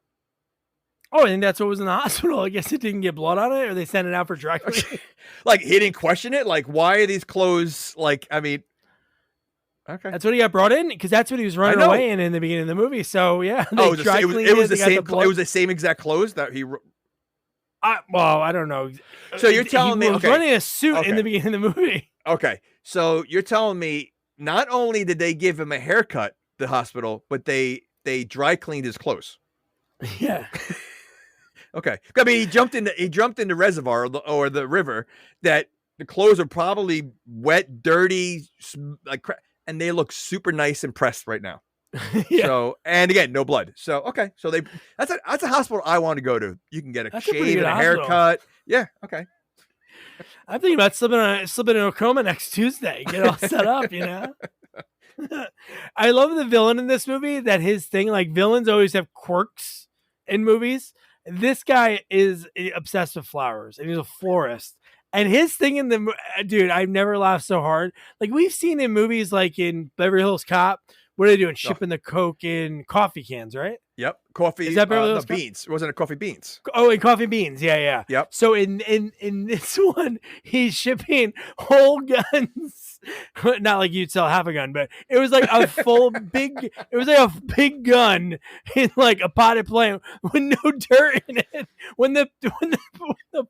Oh, I think that's what was in the hospital. I guess it didn't get blood on it, or they sent it out for dry cleaning. Like he didn't question it. Like, why are these clothes? Like, I mean, okay, that's what he got brought in, because that's what he was running away in the beginning of the movie. So yeah, it was the same exact clothes that he. Well, I don't know. So you're telling me he was running a suit in the beginning of the movie. Okay, so you're telling me not only did they give him a haircut, the hospital, but they dry cleaned his clothes. Yeah. Okay. I mean, he jumped in the reservoir or the river that the clothes are probably wet, dirty, like crap, and they look super nice and pressed right now. Yeah. So, and again, no blood. So, okay. So that's a hospital I want to go to. You can get a shave and a haircut. Yeah. Okay. I'm thinking about slipping in a coma next Tuesday. Get all set up, you know? I love the villain in this movie, that his thing, like villains always have quirks in movies. This guy is obsessed with flowers, and he's a florist. And his thing in the dude, I've never laughed so hard. Like we've seen in movies like in Beverly Hills Cop, what are they doing? Shipping the Coke in coffee cans, right? Yep. Coffee. Is that Beverly Hills Cop? Beans. It wasn't a coffee beans. Oh, and coffee beans. Yeah. Yep. So in this one, he's shipping whole guns. Not like you'd sell half a gun, but it was like a full big. It was like a big gun in like a potted plant with no dirt in it. When the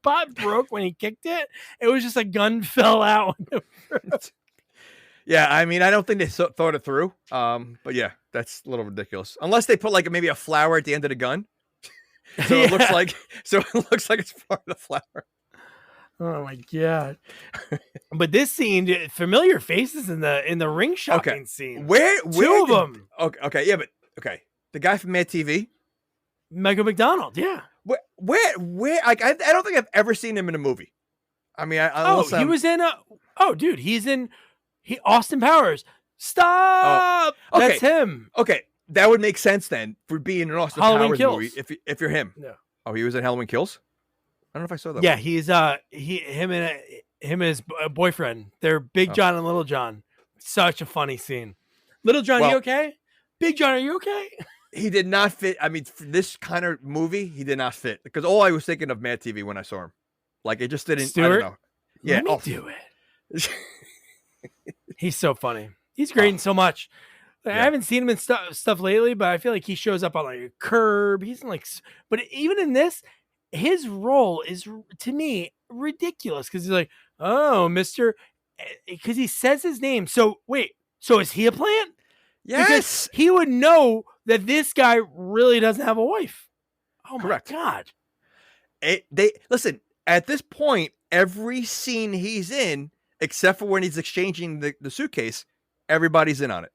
pot broke when he kicked it, it was just a gun fell out. Yeah, I mean, I don't think they thought it through. But yeah, that's a little ridiculous. Unless they put like maybe a flower at the end of the gun, so it looks like it's part of the flower. Oh my god! But this scene, familiar faces in the ring shopping scene. Where two of them? Okay, yeah, but okay, the guy from Mad TV, Michael McDonald. Yeah. Where? Like, I don't think I've ever seen him in a movie. I mean, he was in a. Oh, dude, he's in. Austin Powers. Stop. Oh, okay. That's him. Okay, that would make sense then for being an Austin Halloween Powers Kills. movie. If you're him. Yeah. Oh, he was in Halloween Kills. I don't know if I saw that. Yeah, one. he's him and his boyfriend. They're Big John and Little John. Such a funny scene. Little John, you okay? Big John, are you okay? He did not fit. I mean, for this kind of movie, he did not fit because all I was thinking of Mad TV when I saw him. Like it just didn't. Stuart? I don't know. Yeah, Let me do it. He's so funny. He's great in so much. Like, I haven't seen him in stuff lately, but I feel like he shows up on like a Curb. He's in like, but even in this, his role is to me ridiculous because he's like, oh, Mr. Because he says his name. So wait, so is he a plant? Yes, because he would know that this guy really doesn't have a wife. Oh Correct. My god! They listen at this point. Every scene he's in, except for when he's exchanging the suitcase, everybody's in on it.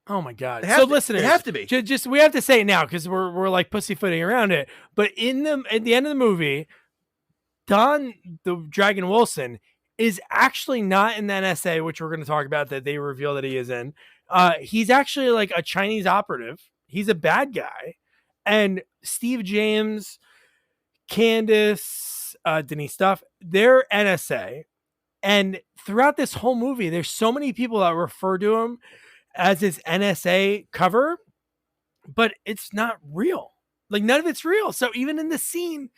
Oh my god! So listeners, they have to be. Just we have to say it now because we're like pussyfooting around it. But at the end of the movie, Don the Dragon Wilson is actually not in the NSA, which we're going to talk about. That they reveal that he is in. He's actually like a Chinese operative. He's a bad guy, and Steve James, Candace, Denise Duff, they're NSA. And throughout this whole movie, there's so many people that refer to him as his NSA cover, but it's not real. Like none of it's real. So even in the scene,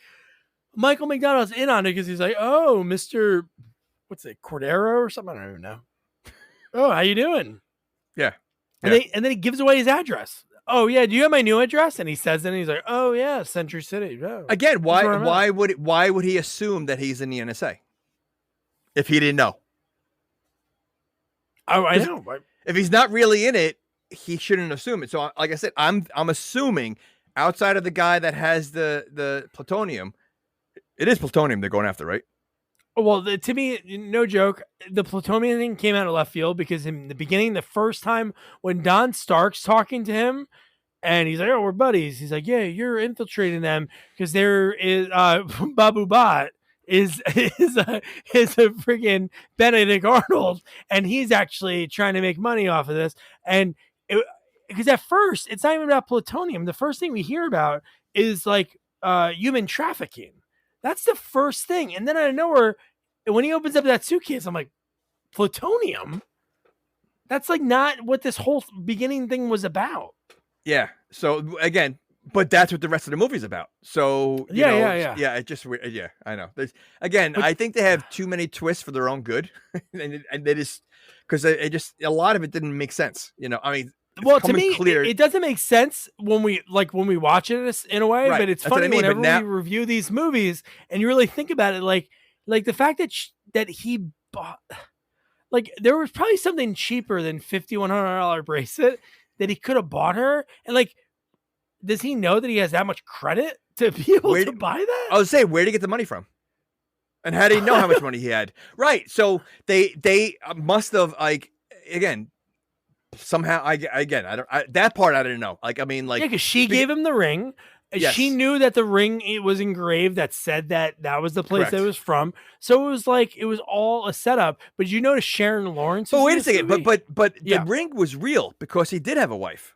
Michael McDonald's in on it because he's like, "Oh, Mr. what's it, Cordero or something? I don't even know. Oh, how you doing?" Yeah. And then he gives away his address. Oh yeah, do you have my new address? And he says it, and he's like, "Oh yeah, Century City." Oh, again, why would he assume that he's in the NSA if he didn't know? Oh, I know. If he's not really in it, he shouldn't assume it. So, like I said, I'm assuming outside of the guy that has the plutonium, it is plutonium they're going after, right? Well, to me, no joke, the plutonium thing came out of left field because in the beginning, the first time when Don Stark's talking to him, and he's like, "Oh, we're buddies." He's like, "Yeah, you're infiltrating them because there is Babu Bot is a freaking Benedict Arnold, and he's actually trying to make money off of this." And because at first, it's not even about plutonium. The first thing we hear about is like human trafficking. That's the first thing. And then out of nowhere, when he opens up that suitcase, I'm like, plutonium? That's like not what this whole beginning thing was about. Yeah. So again, but that's what the rest of the movie's about. So yeah. It just I know. I think they have too many twists for their own good, and they just because it just a lot of it didn't make sense. I mean. Well, to me, it doesn't make sense when we watch it in a way, right. But it's funny whenever we review these movies and you really think about it, like the fact that he bought, like there was probably something cheaper than $5,100 bracelet that he could have bought her, and like does he know that he has that much credit to be able to buy that? I was saying, where did he get the money from? And how did he know how much money he had? Right. So they must have, like, again, somehow that part I didn't know. Like, I mean, like, yeah, because she gave him the ring. Yes. She knew that the ring, it was engraved that said that was the place Correct. that it was from. So it was like, it was all a setup. But you notice Sharon Lawrence. But wait a second. But the ring was real because he did have a wife.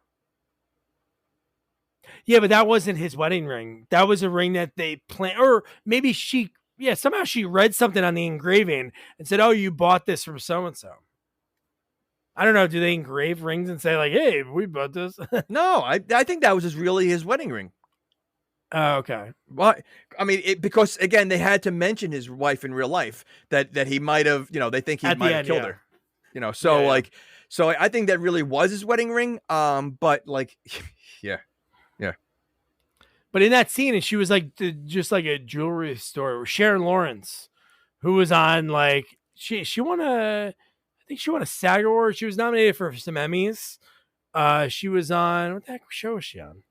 Yeah, but that wasn't his wedding ring. That was a ring that they planned, or maybe somehow she read something on the engraving and said, "Oh, you bought this from so and so." I don't know. Do they engrave rings and say like, "Hey, we bought this"? No, I think that was just really his wedding ring. Oh, okay. Well, I mean, because again, they had to mention his wife in real life that he might have, they think he might have killed her, so so I think that really was his wedding ring. But like, yeah. But in that scene, and she was like just like a jewelry store. Sharon Lawrence, who was on like she won I think she won a SAG award. She was nominated for some Emmys. She was on, what the heck show was she on?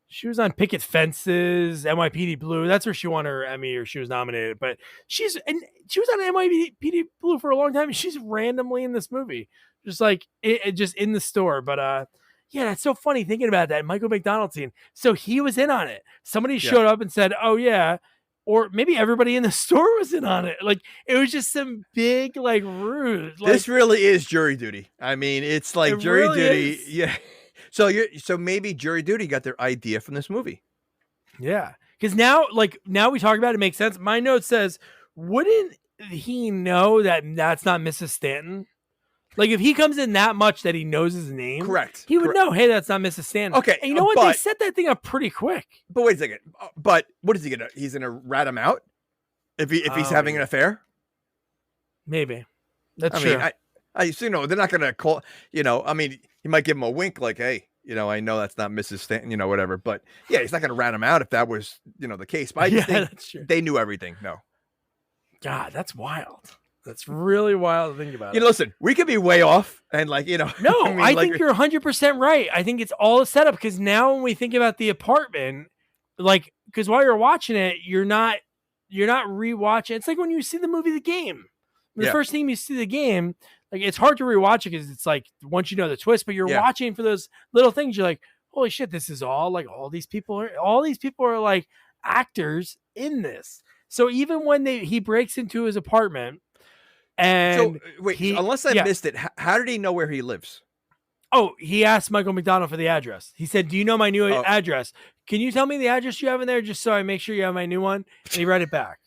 She was on Picket Fences, NYPD Blue. That's where she won her Emmy, or she was nominated. But she was on NYPD Blue for a long time. And she's randomly in this movie, just like just in the store. But yeah, that's so funny thinking about that Michael McDonald scene. So he was in on it. Somebody showed up and said, "Oh yeah," or maybe everybody in the store was in on it. Like, it was just some big like ruse. Like, this really is jury duty. I mean, it's like jury duty. Is. Yeah. So maybe jury duty got their idea from this movie. Yeah. Because now we talk about it, makes sense. My note says, wouldn't he know that that's not Mrs. Stanton? Like, if he comes in that much that he knows his name, correct, he would know, hey, that's not Mrs. Stanton. Okay. And you know what? They set that thing up pretty quick. But wait a second. But what is he gonna? He's gonna rat him out if he's having an affair. Maybe. That's true. I they're not gonna call. I mean, he might give him a wink, like, hey, I know that's not Mrs. Stanton, whatever. But yeah, he's not gonna rat him out if that was, the case. But I just think they knew everything. No. God, that's wild. That's really wild to think about. Listen, we could be way off, and like, No, I think you're 100% right. I think it's all a setup, because now when we think about the apartment, like, because while you're watching it, you're not rewatching. It's like when you see the movie The Game. The first time you see The Game, like, it's hard to rewatch it because it's like, once you know the twist, but you're watching for those little things. You're like, holy shit, this is all like, all these people are like actors in this. So even when he breaks into his apartment, and so, wait, unless I missed it, how did he know where he lives? Oh, he asked Michael McDonald for the address. He said, "Do you know my new address? Can you tell me the address you have in there, just so I make sure you have my new one?" And he read it back.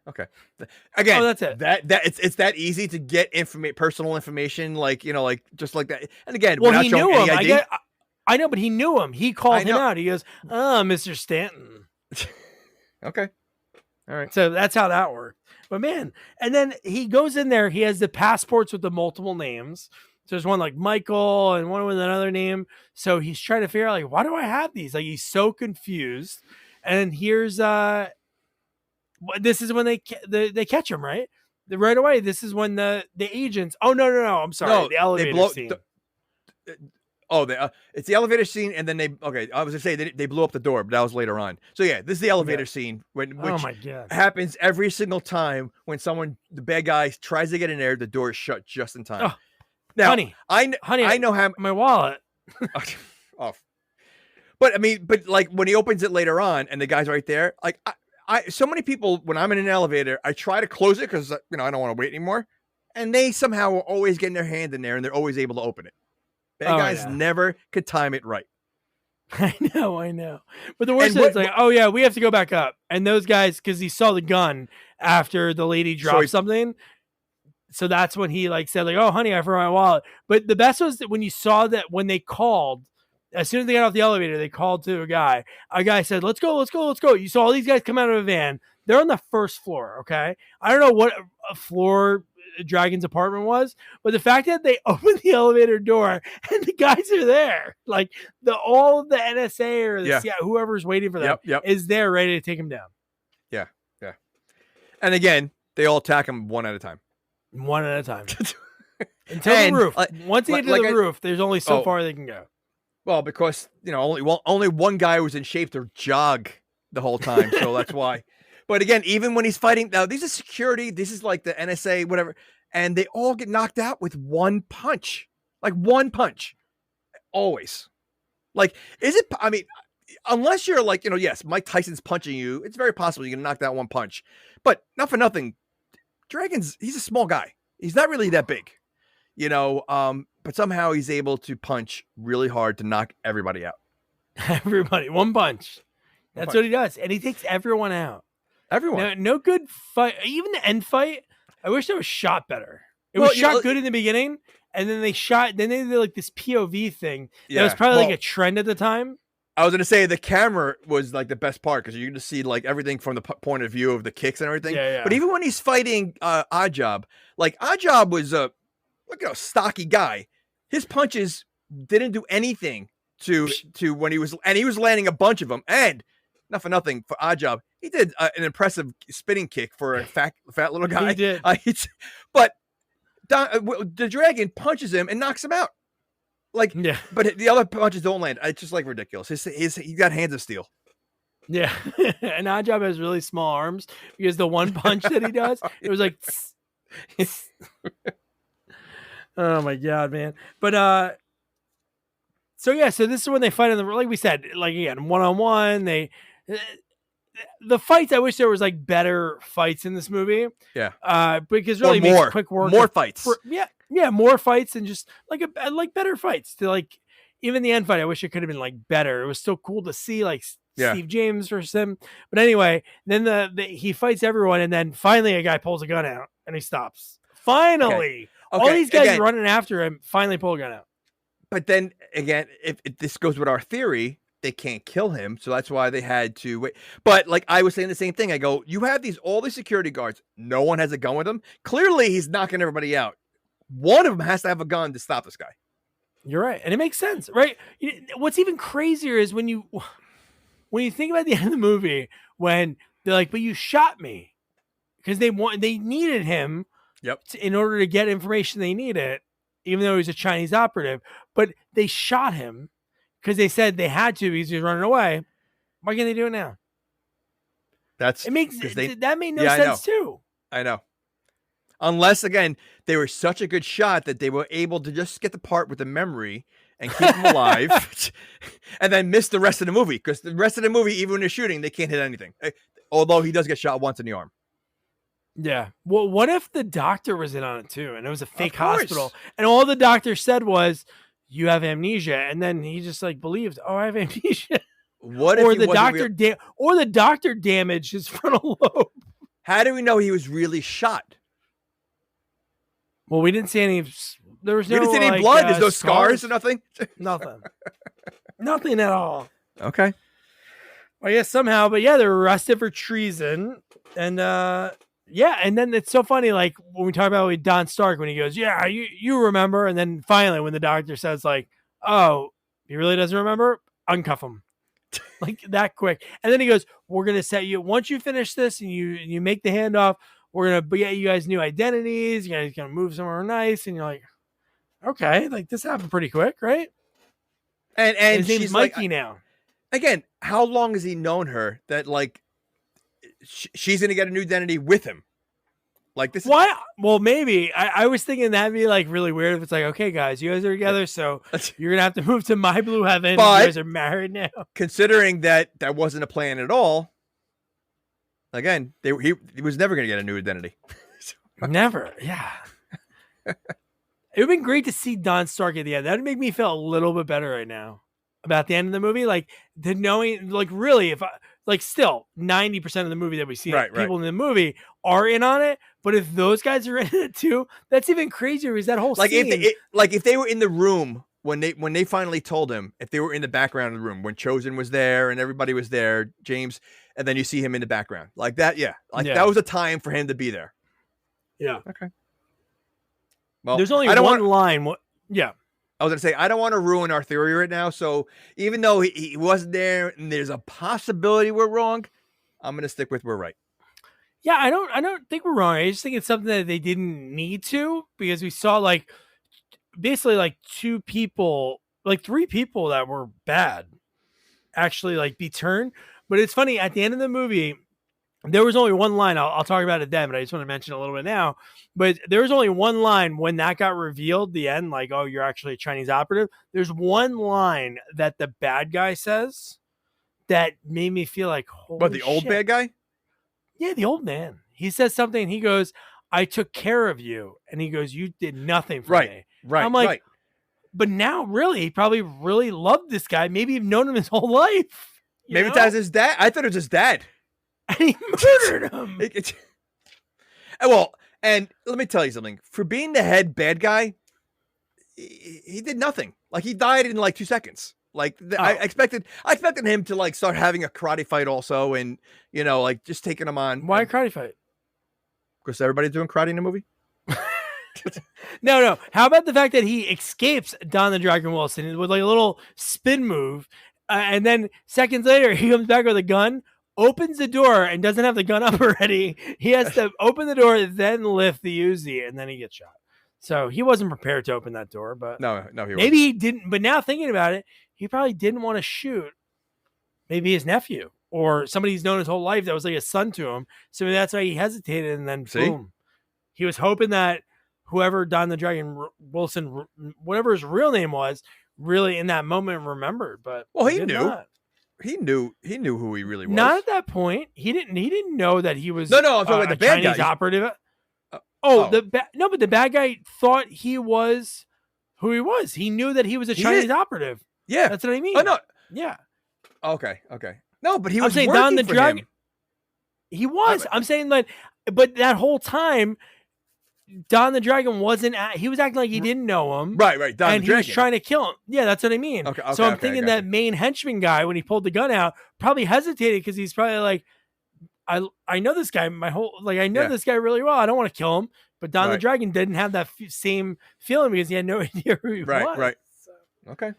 Okay. Again, that's it. It's that easy to get personal information, like, like just like that. And again, well, he knew him. I know, but he knew him. He called him out. He goes, "Oh, Mr. Stanton." Okay. All right. So that's how that worked. But man, and then he goes in there. He has the passports with the multiple names. So there's one like Michael and one with another name. So he's trying to figure out, like, why do I have these? Like, he's so confused. And here's this is when they catch him, right? Right away. This is when the agents. Oh no! I'm sorry. No, the elevator scene. It's the elevator scene, and then I was gonna say they blew up the door, but that was later on. So yeah, this is the elevator scene which happens every single time when the bad guy tries to get in there, the door is shut just in time. Oh, now, honey, I know how my wallet. Off. But I mean, like when he opens it later on, and the guy's right there, like so many people, when I'm in an elevator, I try to close it because I don't want to wait anymore, and they somehow are always getting their hand in there, and they're always able to open it. Bad guys never could time it right. I know. But the worst is like, oh yeah, we have to go back up. And those guys, because he saw the gun after the lady dropped something. So that's when he like said like, oh honey, I forgot my wallet. But the best was that when you saw that when they called, as soon as they got off the elevator, they called to a guy. A guy said, let's go. You saw all these guys come out of a van. They're on the first floor. Okay. I don't know what a floor Dragon's apartment was, but the fact that they opened the elevator door and the guys are there, like all of the NSA or whoever's waiting for them is there ready to take him down. Yeah. And again, they all attack him one at a time. Until the roof. Once they get to the roof, there's only so far they can go. Well, because only one guy was in shape to jog the whole time, so that's why. But again, even when he's fighting now, these are security. This is like the NSA, whatever, and they all get knocked out with one punch, like one punch, always. Like, is it? I mean, unless you're like, yes, Mike Tyson's punching you, it's very possible you can knock that one punch. But not for nothing, he's a small guy. He's not really that big, but somehow he's able to punch really hard to knock everybody out. Everybody, one punch. That's what he does. And he takes everyone out. Everyone. No good fight. Even the end fight, I wish it was shot better. It was shot good in the beginning, and then they did like this POV thing. Yeah. That was probably like a trend at the time. I was going to say the camera was like the best part because you can just see like everything from the point of view of the kicks and everything. Yeah. But even when he's fighting Oddjob, like Oddjob was a stocky guy. His punches didn't do anything to when he was landing a bunch of them. And not for nothing for Oddjob, he did an impressive spinning kick for a fat little guy. He did. But the dragon punches him and knocks him out. Like, yeah. But the other punches don't land. It's just like ridiculous. He's got hands of steel. Yeah. And Oddjob has really small arms because the one punch that he does, it was like, oh my God, man. But, so this is when they fight like we said, like again, one-on-one, the fights, I wish there was like better fights in this movie. Yeah. Because really makes quick work. More fights. Yeah, more fights and just like better fights. To like even the end fight, I wish it could have been like better. It was still cool to see like Steve James versus him. But anyway, then he fights everyone, and then finally a guy pulls a gun out and he stops. Finally, all these guys running after him finally pull a gun out. But then again, if this goes with our theory, they can't kill him, so that's why they had to wait. But like I was saying the same thing. I go, you have all these security guards. No one has a gun with him. Clearly, he's knocking everybody out. One of them has to have a gun to stop this guy. You're right. And it makes sense, right? What's even crazier is when you think about the end of the movie, when they're like, but you shot me, because they needed him in order to get information they needed, even though he was a Chinese operative, but they shot him because they said they had to because he was running away. Why can't they do it now? That made no sense too. I know. Unless, again, they were such a good shot that they were able to just get the part with the memory and keep him alive and then miss the rest of the movie. Because the rest of the movie, even when they're shooting, they can't hit anything. Although he does get shot once in the arm. Yeah. Well, what if the doctor was in on it too? And it was a fake hospital. And all the doctor said was, you have amnesia. And then he just like believed, oh, I have amnesia. What or if the doctor damaged his frontal lobe? How do we know he was really shot? Well, we didn't see any. There was no. We didn't see any blood. There's no scars or nothing. Nothing. Nothing at all. Okay. I guess somehow, but yeah, they're arrested for treason, and and then it's so funny. Like when we talk about with Don Stark, when he goes, "Yeah, you remember," and then finally, when the doctor says, "Like, oh, he really doesn't remember," uncuff him. Like that quick, and then he goes, "We're gonna set you once you finish this and you make the handoff. We're going to get you guys new identities. You guys going to move somewhere nice." And you're like, okay, like this happened pretty quick, right? And his name's Mikey like, now. Again, how long has he known her that like she's going to get a new identity with him? Like this. Why? Well, maybe. I was thinking that'd be like really weird if it's like, okay, guys, you guys are together, so you're going to have to move to my blue heaven. But you guys are married now. Considering that wasn't a plan at all. Again, he was never going to get a new identity. Never. Yeah. It would have been great to see Don Stark at the end. That would make me feel a little bit better right now about the end of the movie. Like, knowing, like, really, if still 90% of the movie that we see, people in the movie are in on it. But if those guys are in it too, that's even crazier. Is that whole scene? If they were in the room when they finally told him, if they were in the background of the room, when Chosen was there and everybody was there, James, and then you see him in the background like that. Yeah. That was a time for him to be there. Yeah. Okay. Well, there's only one line. Yeah. I was going to say, I don't want to ruin our theory right now. So even though he wasn't there and there's a possibility we're wrong, I'm going to stick with we're right. Yeah. I don't think we're wrong. I just think it's something that they didn't need to, because we saw like basically like two people like 3 people that were bad actually like be turned. But it's funny, at the end of the movie, there was only one line. I'll talk about it then, but I just want to mention a little bit now. But there was only one line when that got revealed, the end, like, oh, you're actually a Chinese operative. There's one line that the bad guy says that made me feel like, holy But the old shit. bad guy? Yeah, the old man. He says something. He goes, I took care of you. And he goes, you did nothing for me. Right. I'm like, right. but now really, he probably really loved this guy. Maybe you've known him his whole life. Maybe that's his dad. I thought it was his dad. And he murdered him. Well, and let me tell you something. For being the head bad guy, he did nothing. Like, he died in like 2 seconds. Like, I expected him to like start having a karate fight also, and like just taking him on. Why a karate fight? Because everybody's doing karate in the movie. No. How about the fact that he escapes Don the Dragon Wilson with like a little spin move, and then seconds later he comes back with a gun, opens the door, and doesn't have the gun up already. He has to open the door, then lift the Uzi, and then he gets shot. So he wasn't prepared to open that door, but no, he maybe he didn't. But now thinking about it, he probably didn't want to shoot maybe his nephew or somebody he's known his whole life that was like a son to him. So maybe that's why he hesitated, and then boom. He was hoping that whoever Don the Dragon Wilson, whatever his real name was, really in that moment remembered. But well, he knew. Not. He knew who he really was. Not at that point. He didn't know that he was no. I'm talking about the bad Chinese guy. Operative. But the bad guy thought he was who he was. He knew that he was a Chinese operative. Yeah, that's what I mean. Oh no. Yeah. Okay. No, but he was saying working Don the for Dragon. him. He was. I'm saying that, but that whole time, Don the Dragon wasn't. He was acting like he didn't know him. Right. Don and the he Dragon was trying to kill him. Yeah, that's what I mean. Okay, so I'm thinking that main henchman guy, when he pulled the gun out, probably hesitated because he's probably like, I know this guy. I know this guy really well. I don't want to kill him. But Don the Dragon didn't have that same feeling because he had no idea who he was. Right. So. Okay.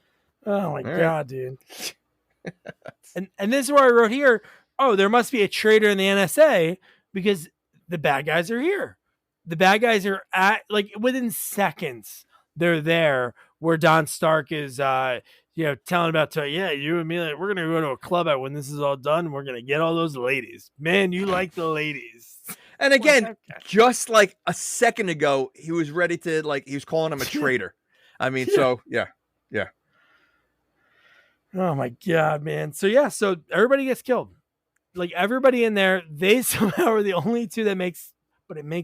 Oh my God, dude. and this is where I wrote here. Oh, there must be a traitor in the NSA because the bad guys are here. The bad guys are at like within seconds. They're there where Don Stark is, telling about you and me. Like, we're gonna go to a club when this is all done. We're gonna get all those ladies. Man, you like the ladies. And again, just like a second ago, he was ready to he was calling him a traitor. I mean, so yeah. Oh my God, man. So everybody gets killed. Like everybody in there, they somehow are the only two that makes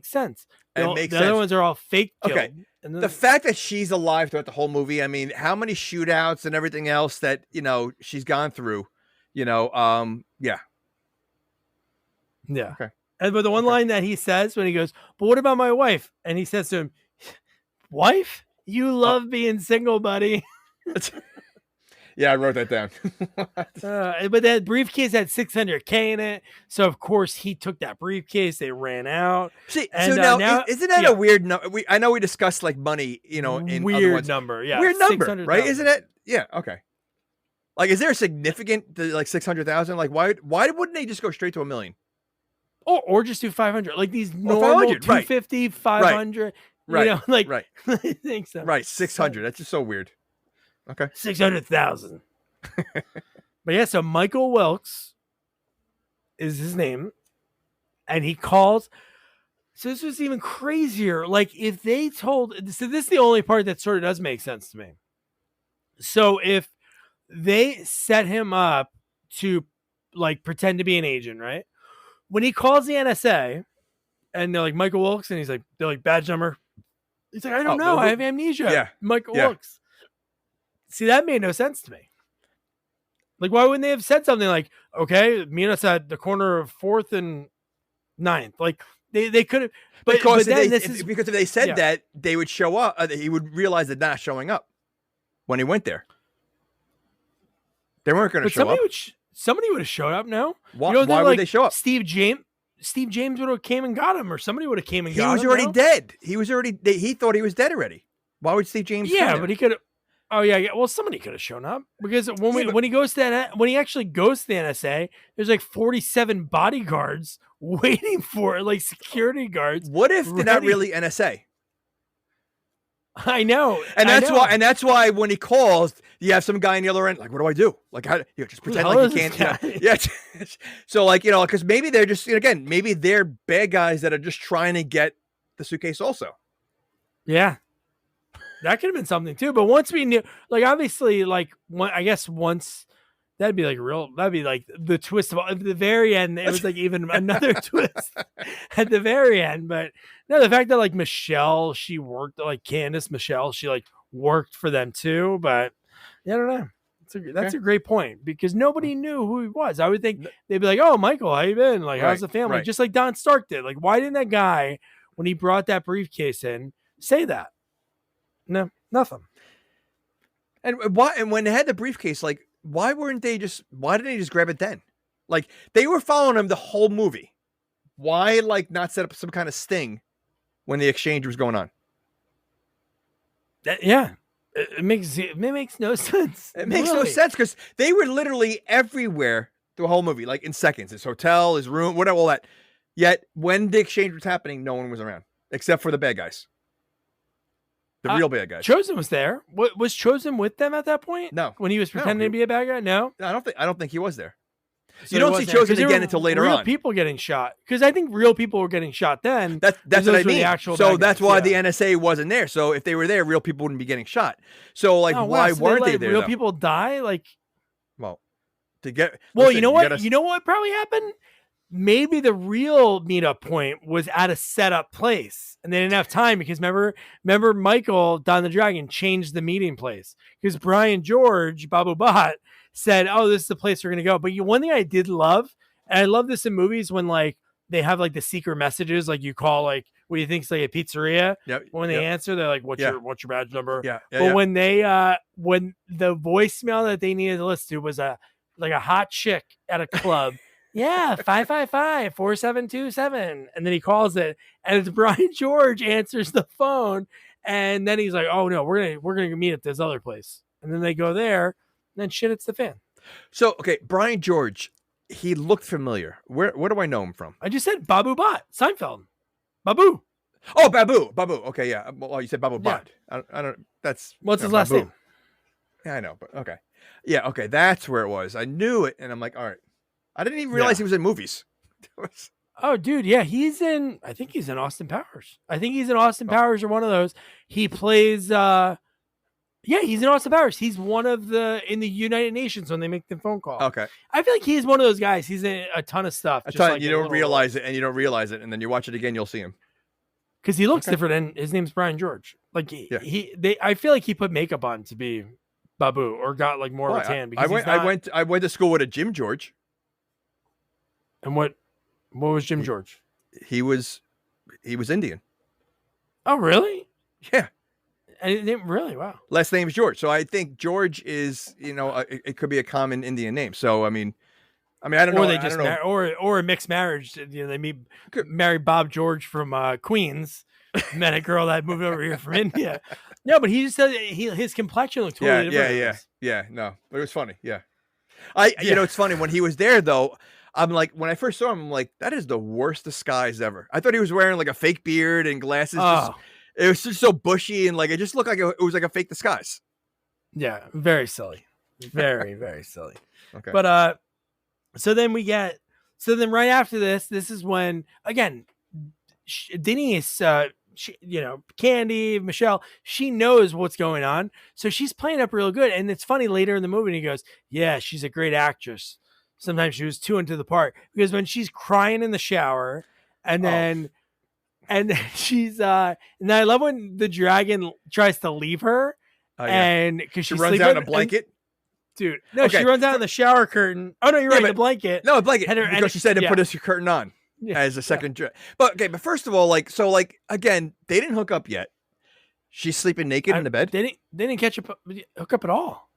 sense. The other ones are all fake killed. Okay. And the fact that she's alive throughout the whole movie, I mean, how many shootouts and everything else that, she's gone through, yeah. Yeah. Okay. But the one line that he says when he goes, but what about my wife? And he says to him, wife? You love being single, buddy. Yeah, I wrote that down. But that briefcase had $600K in it. So, of course, he took that briefcase. They ran out. See, and, so now isn't that a weird number? I know we discussed money, in weird number. Yeah. Weird number, right? Isn't it? Yeah. Okay. Is there a significant, 600,000? Why wouldn't they just go straight to $1 million? Or just do 500, like these normal 250, 500. Right. Right. I think so. Right. 600. That's just so weird. Okay. 600,000. But yeah, so Michael Wilkes is his name, and he calls. So this was even crazier. If they told, so this is the only part that sort of does make sense to me. So if they set him up to pretend to be an agent, right? When he calls the NSA and they're like, Michael Wilkes, and they're like, badge number. He's like, I don't know. I have amnesia. Yeah. Michael Wilkes. See, that made no sense to me. Why wouldn't they have said something like, okay, meet us at the corner of 4th and 9th? They could have. Because if they said that, they would show up. He would realize they're not showing up when he went there. They weren't going to show up. Somebody would have showed up, no? Why would they show up? Steve James would have came and got him, or somebody would have came and got him. He was already dead. He thought he was dead already. Why would Steve James? Yeah, but he could have. Oh yeah. Well, somebody could have shown up because when he actually goes to the NSA, there's 47 bodyguards waiting for it, security guards. What if they're not really NSA? I know. And that's why when he calls, you have some guy on the other end, like, what do I do? Like, how just pretend like you can't. Yeah. So like, because maybe they're just, again, maybe they're bad guys that are just trying to get the suitcase also. Yeah. That could have been something too. But once we knew, like, obviously, like, once that'd be like the twist of the very end. It was like even another twist at the very end. But no, the fact that like Michelle, she worked, like Candace Michelle, she like worked for them too. But yeah, I don't know. That's a great point, because nobody knew who he was. I would think they'd be like, "Oh, Michael, how you been? Like, how's the family?" Right. Just like Don Stark did. Like, why didn't that guy, when he brought that briefcase in, say that? No, nothing. And why? And when they had the briefcase, like, why didn't they just grab it then? Like, they were following him the whole movie. Why, like, not set up some kind of sting when the exchange was going on? It makes no sense. It makes no sense, because they were literally everywhere the whole movie, like in seconds. His hotel, his room, whatever, all that. Yet when the exchange was happening, no one was around except for the bad guys. The real bad guys. Chosen was there. Was Chosen with them at that point? No. When he was pretending to be a bad guy? No. I don't think he was there. So you don't see Chosen again until later on. Real people getting shot, because I think real people were getting shot then. That's what I mean. So that's why the guys. NSA wasn't there. So if they were there, real people wouldn't be getting shot. So like, why weren't they there? Real people die? Like, well, you know what? You know what probably happened? Maybe the real meetup point was at a setup place, and they didn't have time, because remember Michael, Don the Dragon, changed the meeting place, because Brian George, Babu Bhatt, said, "Oh, this is the place we're going to go." But one thing I did love, and I love this in movies, when like they have like the secret messages, like you call like what do you think is like a pizzeria. Yep. When they answer, they're like, "What's your badge number?" Yeah. But when they when the voicemail that they needed to listen to was a hot chick at a club. Yeah, 555-4727. And then he calls it, and it's Brian George answers the phone, and then he's like, "Oh no, we're gonna meet at this other place." And then they go there, and then shit hits the fan. So okay, Brian George, he looked familiar. Where do I know him from? I just said Babu Bhatt, Seinfeld. Babu. Oh, Babu. Okay, yeah. Well, you said Babu Bhatt. I don't. That's what's his last name? Yeah, I know, but okay. Yeah, okay, that's where it was. I knew it, and I'm like, all right. I didn't even realize he was in movies. Oh, dude, yeah, I think he's in Austin Powers. Powers, or one of those. He plays, he's in Austin Powers. He's one of in the United Nations when they make the phone call. Okay. I feel like he's one of those guys. He's in a ton of stuff. You don't realize it, and then you watch it again, you'll see him. Because he looks different, and his name's Brian George. Like, I feel like he put makeup on to be Babu, or got like more of a tan. Because I went to school with a Jim George. And what was Jim George? He was Indian. Oh, really? Yeah. Really? Wow. Last name is George. So I think George is, it could be a common Indian name. So I mean, I don't know. Or they just or a mixed marriage. They married Bob George from Queens, met a girl that moved over here from India. No, but he just said his complexion looked totally different. Yeah. No, but it was funny. Yeah. It's funny when he was there though. I'm like, when I first saw him, I'm like, that is the worst disguise ever. I thought he was wearing like a fake beard and glasses. It was just so bushy, and like it just looked like it was like a fake disguise. Yeah, very silly, very very silly. Okay, but so then right after this is when again, Denise, Candy, Michelle, she knows what's going on, so she's playing up real good. And it's funny later in the movie, and he goes, "Yeah, she's a great actress. Sometimes she was too into the part," because when she's crying in the shower, and then she's and I love when the dragon tries to leave her, and because she runs out in a blanket. Dude, no, she runs out in the shower curtain. Oh no, you're right, the blanket. No, a blanket, because she said to put this curtain on as a second. But first of all, again, they didn't hook up yet. She's sleeping naked in the bed. They didn't hook up at all.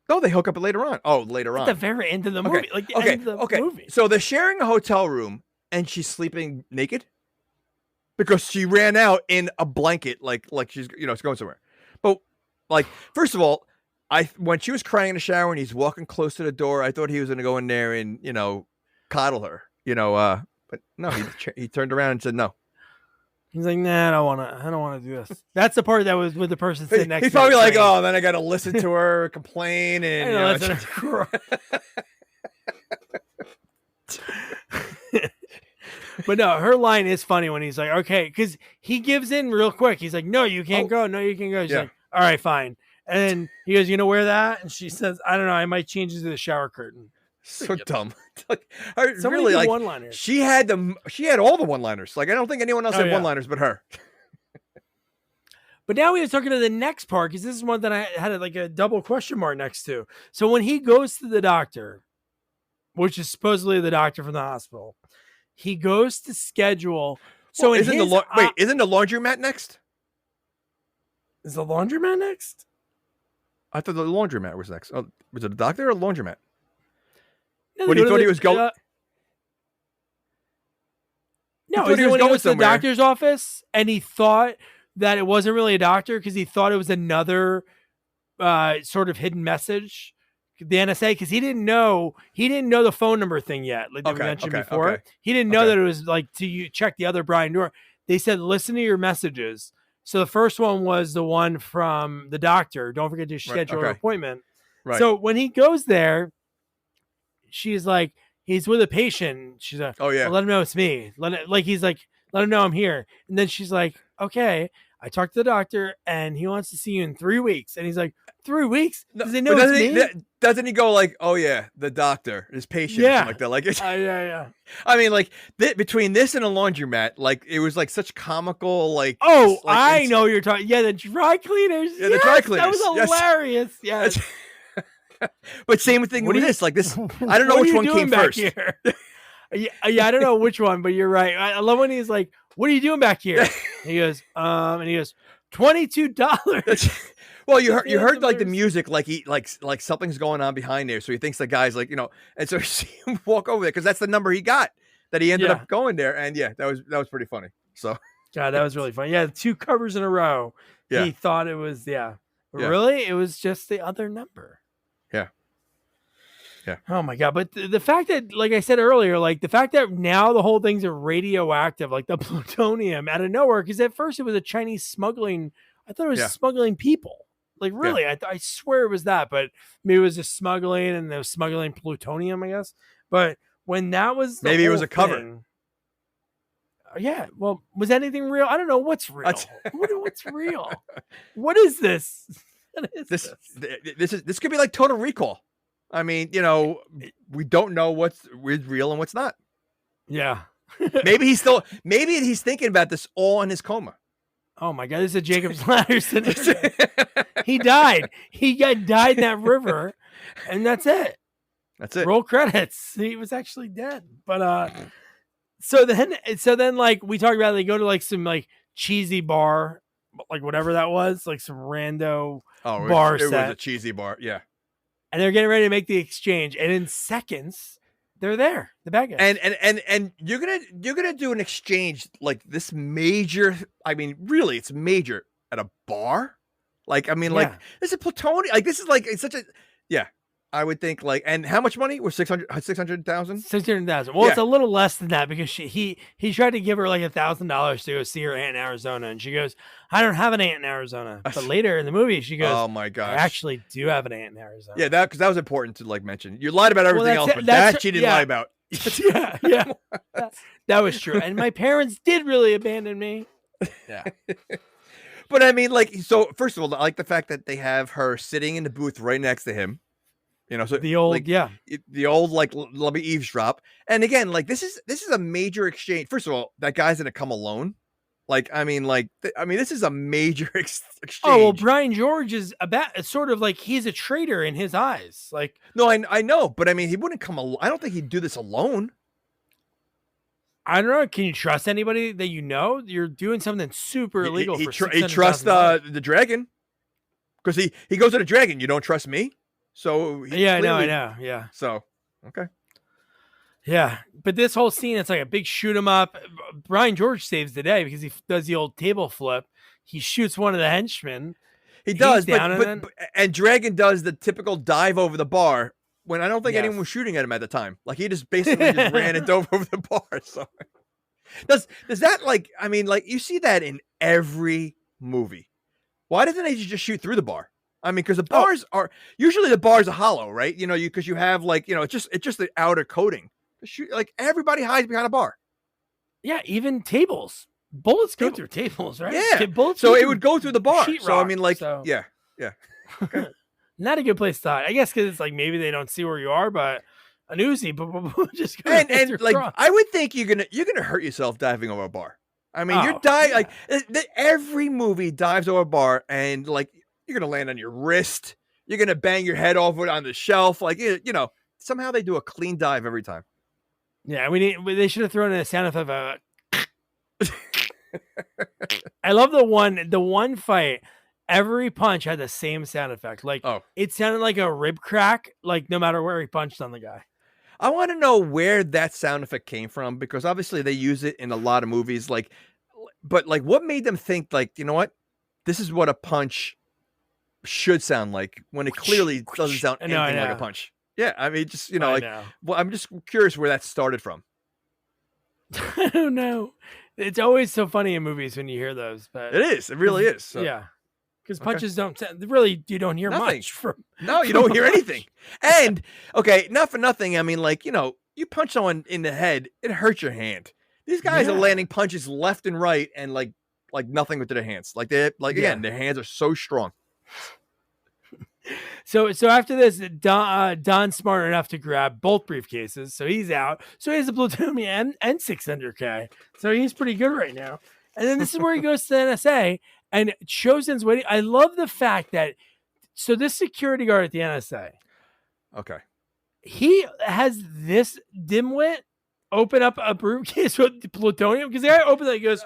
No, they hook up later on. Oh, later on. At the very end of the movie. End of the movie. So they're sharing a hotel room, and she's sleeping naked because she ran out in a blanket, like she's going somewhere. But first of all, when she was crying in the shower and he's walking close to the door, I thought he was going to go in there and coddle her. But no, he turned around and said no. He's like, nah, I don't want to do this. That's the part that was with the person sitting next to me. He's probably like, oh, then I got to listen to her complain and I know, listen to her cry. But no, her line is funny when he's like, okay, because he gives in real quick. He's like, no, you can't go. No, you can go. She's like, all right, fine. And then he goes, you know, wear that? And she says, I don't know. I might change it to the shower curtain. So dumb. Really, like one-liners. She had all the one-liners. Like, I don't think anyone else had one-liners but her. But now we are talking to the next part, because this is one that I had like a double question mark next to. So when he goes to the doctor, which is supposedly the doctor from the hospital, he goes to schedule. So well, isn't the laundromat next? Is the laundromat next? I thought the laundromat was next. Oh, was it a doctor or a laundromat? No, when he thought he was going. No, he was going to the doctor's office, and he thought that it wasn't really a doctor because he thought it was another sort of hidden message. The NSA, because he didn't know the phone number thing yet, like we mentioned before. Okay. He didn't know that it was like to check the other Brian door. They said, listen to your messages. So the first one was the one from the doctor. Don't forget to schedule an appointment. Right. So when he goes there, she's like, he's with a patient. She's like, oh yeah, well, let him know it's me. He's like, let him know I'm here. And then she's like, okay, I talked to the doctor and he wants to see you in 3 weeks. And he's like, 3 weeks? Does he know it's me? Doesn't he go like, oh yeah, the doctor, his patient, or something like that? Like, yeah. I mean, like between this and a laundromat, like it was like such comical, like. Oh, I know you're talking. Yeah, the dry cleaners. Yeah, the dry cleaners. That was hilarious. Yes. But same thing with this. Like this, I don't know which one came first. Here? Yeah, I don't know which one, but you're right. I love when he's like, "What are you doing back here?" He goes, and he goes, $22. Well, you heard like the music, like like something's going on behind there, so he thinks the guy's like, and so you see him walk over there because that's the number he got that he ended up going there, and that was pretty funny. So, God, that was really funny. Yeah, 2 covers in a row. Yeah. He thought it was really it was just the other number. Yeah. Oh my God. But the fact that, like I said earlier, like the fact that now the whole thing's radioactive, like the plutonium out of nowhere, because at first it was a Chinese smuggling. I thought it was smuggling people. Like really, I swear it was that, but maybe it was just smuggling and they was smuggling plutonium, I guess. But when that was maybe it was a cover. Yeah. Well, was anything real? I don't know what's real. What's real? What is this? This could be like Total Recall. I mean, we don't know what's real and what's not. Yeah. maybe he's thinking about this all in his coma. Oh my God, this is a Jacob's Ladder scenario. He died. He died in that river, and that's it. That's it. Roll credits. He was actually dead. But so then like we talked about, they go to like some like cheesy bar, like whatever that was, like some rando bar set. It was a cheesy bar, yeah. And they're getting ready to make the exchange, and in seconds, they're there. The bad guys. And you're gonna do an exchange like this major. I mean, really, it's major at a bar. Like, I mean, like this is plutonium. Like this is like it's such a I would think like, and how much money was 600,000? 600,000. Well, it's a little less than that because he tried to give her like $1,000 to go see her aunt in Arizona, and she goes, "I don't have an aunt in Arizona." But later in the movie, she goes, "Oh my gosh, I actually do have an aunt in Arizona." Yeah, because that was important to like mention. You lied about everything else, but that she didn't lie about. yeah, that was true. And my parents did really abandon me. Yeah. But I mean, like, so first of all, I like the fact that they have her sitting in the booth right next to him. So the old, like, the old, like, let me eavesdrop. And again, like, this is a major exchange. First of all, that guy's going to come alone. Like, I mean, this is a major exchange. Oh, well, Brian George is sort of like, he's a traitor in his eyes. Like, no, I know, but I mean, he wouldn't come alone. I don't think he'd do this alone. I don't know. Can you trust anybody that you're doing something super illegal? He trusts the dragon because he goes to the dragon. You don't trust me. So I know. Yeah. So okay. Yeah, but this whole scene, it's like a big shoot 'em up. Brian George saves the day because he does the old table flip. He shoots one of the henchmen. He does, and Dragon does the typical dive over the bar when I don't think anyone was shooting at him at the time. Like he just basically ran and dove over the bar. So Does that like? I mean, like you see that in every movie. Why doesn't they just shoot through the bar? I mean, because the bars are usually the bars are hollow, right? You know, because you have like it's just the outer coating. Like everybody hides behind a bar. Yeah, even tables. Bullets go through tables, right? Yeah, bullets. So it would go through the bar. So I mean, like, so. yeah. Okay. Not a good place to hide. I guess because it's like maybe they don't see where you are, but an Uzi, just go and like cross. I would think you're gonna hurt yourself diving over a bar. I mean, you're diving like every movie dives over a bar, and like you're gonna land on your wrist. You're gonna bang your head off on the shelf. Like somehow they do a clean dive every time. Yeah, they should have thrown in a sound effect of a. I love the one fight. Every punch had the same sound effect. Like it sounded like a rib crack. Like no matter where he punched on the guy. I want to know where that sound effect came from because obviously they use it in a lot of movies. But what made them think like you know what, this is what a punch should sound like when it clearly doesn't sound anything like a punch. Yeah, I mean, just well, I'm just curious where that started from. I don't know. It's always so funny in movies when you hear those, but it is. It really is. So. Yeah, because punches don't really. You don't hear much from. No, you don't hear anything. And not for nothing. I mean, like you punch someone in the head, it hurts your hand. These guys are landing punches left and right, and like nothing with their hands. Like again, their hands are so strong. So after this, Don's smart enough to grab both briefcases, so he's out. So he has a plutonium and 600K. So he's pretty good right now. And then this is where he goes to the NSA, and Chosen's waiting. I love the fact that this security guard at the NSA, okay, he has this dimwit open up a briefcase with plutonium because the guy opens it, he goes,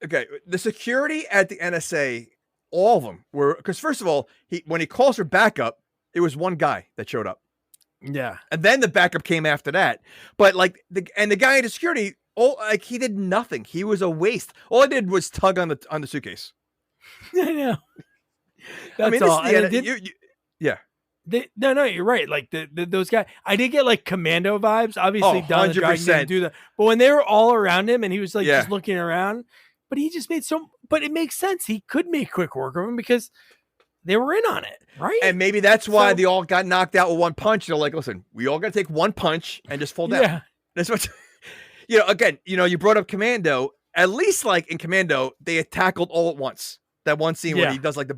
okay, the security at the NSA. All of them were because first of all, when he calls for backup, it was one guy that showed up. Yeah, and then the backup came after that. But the guy at the security, he did nothing. He was a waste. All I did was tug on the suitcase. I know. That's all. Yeah. No, you're right. Like those guys, I did get like commando vibes. Obviously, Don the Dragon didn't do that. But when they were all around him and he was like just looking around. But he just made but it makes sense. He could make quick work of him because they were in on it, right? And maybe that's why they all got knocked out with one punch. They're like, listen, we all got to take one punch and just fall down. Yeah. That's what, again, you brought up Commando. At least like in Commando, they tackled all at once. That one scene where he does like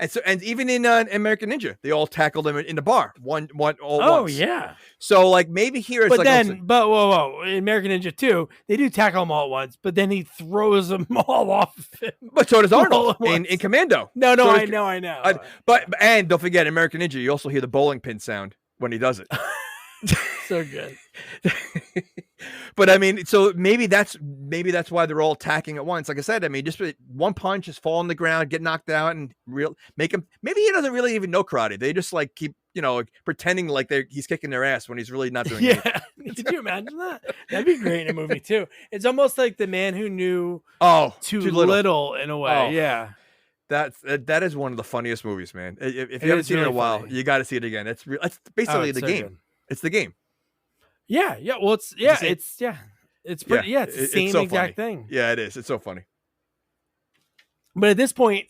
and even in American Ninja, they all tackled him in the bar. One all at once. Oh yeah. So like maybe here it's whoa, in American Ninja 2, they do tackle them all at once, but then he throws them all off of him. But so does Arnold in Commando. No, so I know. But don't forget American Ninja, you also hear the bowling pin sound when he does it. So good. But I mean, so maybe that's why they're all attacking at once. Like I said, I mean, just one punch, just fall on the ground, get knocked out, and make him. Maybe he doesn't really even know karate. They just like keep pretending like he's kicking their ass when he's really not doing anything. Did you imagine that? That'd be great in a movie too. It's almost like The Man Who Knew too little in a way. Yeah. That is one of the funniest movies, man. If you haven't seen it in a while, you got to see it again. It's basically the game. Good. It's the game. Yeah. Well, it's pretty. It's the same exact thing. Yeah, it is. It's so funny. But at this point,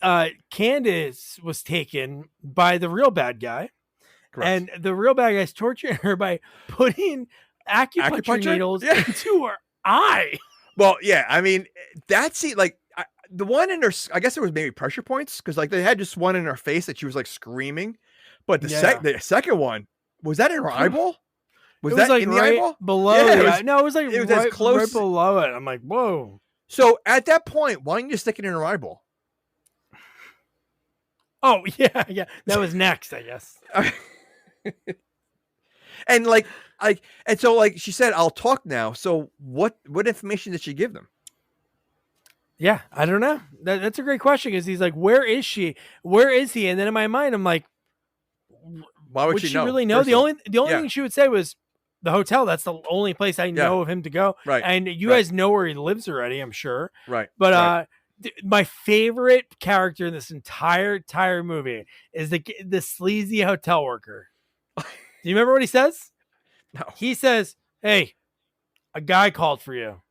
Candace was taken by the real bad guy. Correct. And the real bad guy's torturing her by putting acupuncture needles into her eye. Well, yeah. I mean, that's it. Like the one in her, I guess there was maybe pressure points because like they had just one in her face that she was like screaming. But the second one, was that in her eyeball? Was that like in the eyeball? Below? Yeah, it was like it was right, close, right below it. I'm like, whoa. So at that point, why don't you stick it in her eyeball? Oh yeah. That was next, I guess. And so she said, "I'll talk now." So what information did she give them? Yeah, I don't know. That's a great question because he's like, "Where is she? Where is he?" And then in my mind, I'm like, "Why would she know? Really know?" The only thing she would say was the hotel. That's the only place I know of him to go. Right. And you guys know where he lives already, I'm sure. Right. But my favorite character in this entire movie is the sleazy hotel worker. Do you remember what he says? No. He says, "Hey, a guy called for you."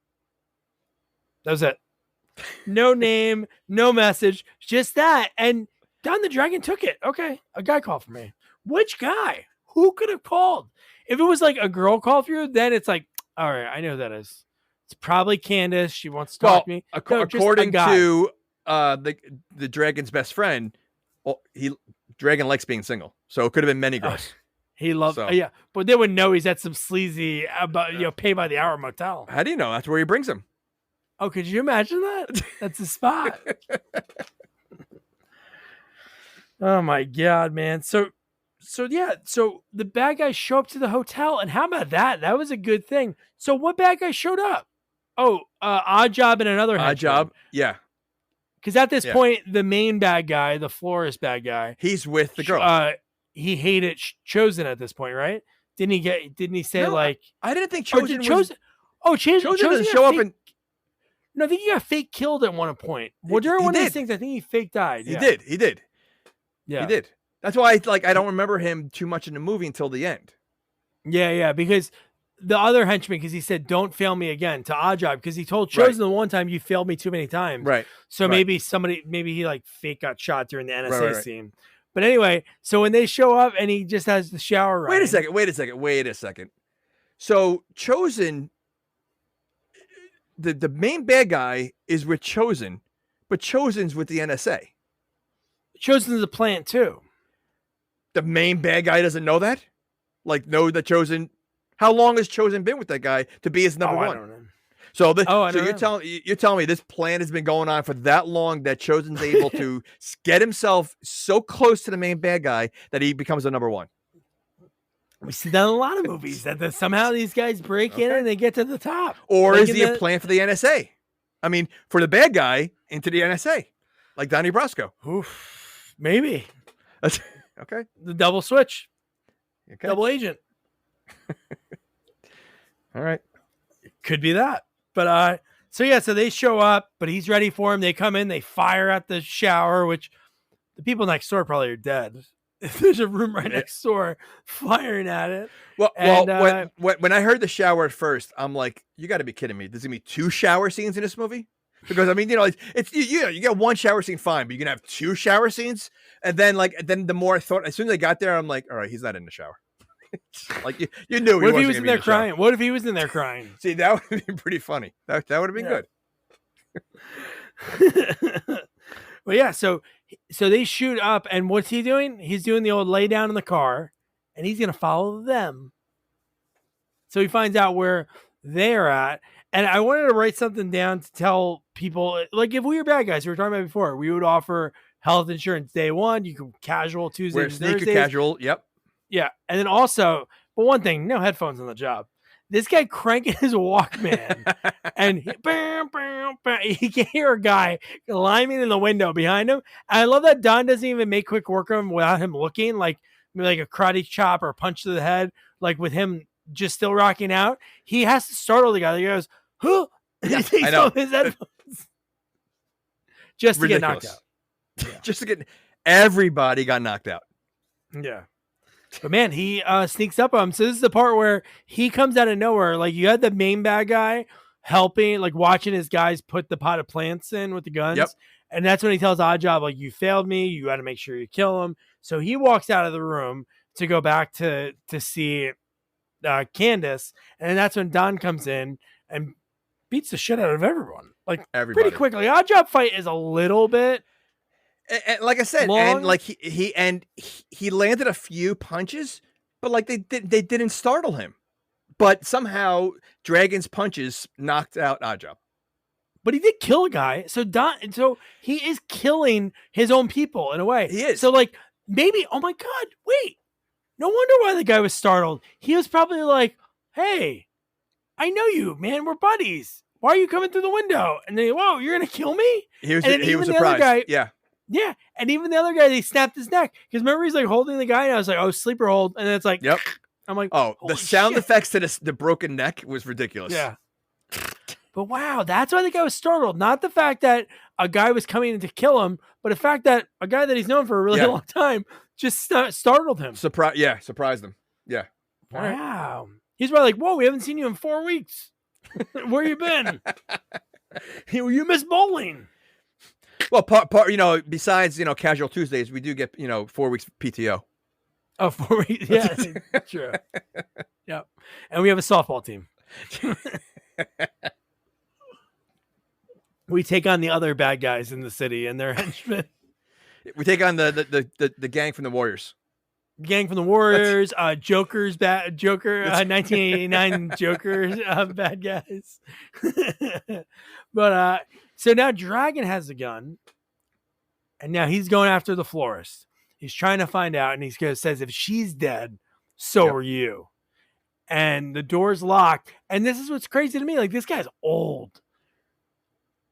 That was it. No name, no message, just that. And Don the Dragon took it. Okay, a guy called for me. Which guy? Who could have called? If it was like a girl called for you, then it's like, all right, I know who that is. It's probably Candace. She wants to talk to me. According to the dragon's best friend, Dragon likes being single, so it could have been many girls. He loves, yeah, but they would know he's at some sleazy, pay by the hour motel. How do you know? That's where he brings him. Oh, could you imagine that? That's the spot. Oh my God, man. So the bad guys show up to the hotel, and how about that? That was a good thing. So what bad guy showed up? Oh, Odd Job and another Odd Job, yeah. Because at this point, the main bad guy, the florist bad guy, he's with the girl. He hated Chosen at this point, right? Didn't he say like? I didn't think Chosen was. Chosen doesn't show up and. No, I think he got fake killed at one point. Well, during one of these things, I think he fake died. He did. Yeah, he did. That's why I don't remember him too much in the movie until the end. Yeah, because the other henchman, because he said, "Don't fail me again" to Odd Job, because he told Chosen the one time, "You failed me too many times." Right. So maybe he like fake got shot during the NSA scene. But anyway, so when they show up and he just has the shower running. Wait a second. So Chosen, the main bad guy is with Chosen, but Chosen's with the NSA. Chosen's a plant too. The main bad guy doesn't know that? Like, know that Chosen... How long has Chosen been with that guy to be his number one? I don't know. So you're telling me this plan has been going on for that long that Chosen's able to get himself so close to the main bad guy that he becomes the number one. We see that in a lot of movies that somehow these guys break in and they get to the top. Or is he a plan for the NSA? I mean, for the bad guy into the NSA, like Donnie Brasco. Oof, maybe. Okay. The double switch. Okay. Double agent. All right. Could be that. But so they show up, but he's ready for him. They come in, they fire at the shower, which the people next door probably are dead. There's a room right next door firing at it. Well, when I heard the shower at first, I'm like, you got to be kidding me. There's going to be 2 shower scenes in this movie? Because I mean, it's you get 1 shower scene, fine, but you can have 2 shower scenes. And then the more I thought, as soon as I got there, I'm like, all right, he's not in the shower. Like you knew. What if he was in there crying? What if he was in there crying? See, that would have been pretty funny. That would have been good. Well, yeah. So they shoot up, and what's he doing? He's doing the old lay down in the car, and he's gonna follow them. So he finds out where they're at, and I wanted to write something down to tell people, like if we were bad guys, we were talking about before, we would offer health insurance day one. You can casual Tuesdays, we're sneaker casual. Yep. Yeah. And then also, but one thing, no headphones on the job. This guy cranking his Walkman and he can hear a guy climbing in the window behind him. And I love that Don doesn't even make quick work of him without him looking, like maybe like a karate chop or a punch to the head, like with him just still rocking out. He has to startle the guy. He goes, huh? Yeah, He takes off his headphones just to get knocked out. Yeah. Just to get everybody got knocked out. Yeah. But man, he sneaks up on him. So this is the part where he comes out of nowhere. Like you had the main bad guy helping, like watching his guys put the pot of plants in with the guns. Yep. And that's when he tells Odd Job, like, you failed me. You got to make sure you kill him. So he walks out of the room to go back to see Candace. And that's when Don comes in and beats the shit out of everyone. Like everybody. Pretty quickly. Odd Job fight is a little bit. And like I said, long. and like he landed a few punches, but like they didn't startle him. But somehow Dragon's punches knocked out Oddjob. But he did kill a guy. So he is killing his own people in a way. He is. So like maybe, oh my God, wait. No wonder why the guy was startled. He was probably like, hey, I know you, man. We're buddies. Why are you coming through the window? And then, whoa, you're going to kill me? He was surprised. Guy, yeah. Yeah. And even the other guy, they snapped his neck. Because remember, he's like holding the guy, and I was like, oh, sleeper hold. And then it's like, yep. I'm like, oh, the sound effects to the broken neck was ridiculous. Yeah. But wow, that's why the guy was startled. Not the fact that a guy was coming in to kill him, but the fact that a guy that he's known for a really long time just startled him. Surprised him. Yeah. Wow. He's probably like, whoa, we haven't seen you in 4 weeks. Where you been? You miss bowling. Well, besides Casual Tuesdays, we do get 4 weeks PTO. Oh, 4 weeks. Yeah, true. Yep. And we have a softball team. We take on the other bad guys in the city and their henchmen. We take on the gang from the Warriors. Gang from the Warriors, Joker, 1989 Joker, bad guys. But so now Dragon has a gun, and now he's going after the florist. He's trying to find out, and says, if she's dead, so are you. And the door's locked. And this is what's crazy to me. Like, this guy's old.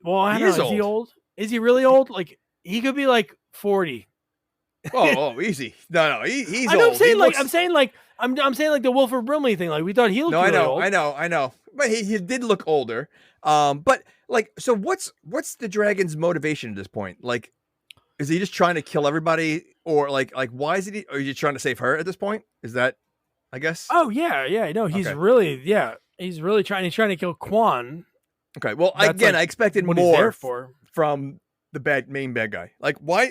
Well, I don't know. Is he old? Is he really old? Like, he could be like 40. Oh, easy. No, he's old. I'm saying like the Wilford Brimley thing. Like, we thought he looked really old. I know. But he did look older. But like, so what's the Dragon's motivation at this point? Like, is he just trying to kill everybody, or like why is he? Are you trying to save her at this point? Is that, I guess? Oh yeah. No, he's really trying. He's trying to kill Quan. Okay. Well, I expected more from the main bad guy. Like, why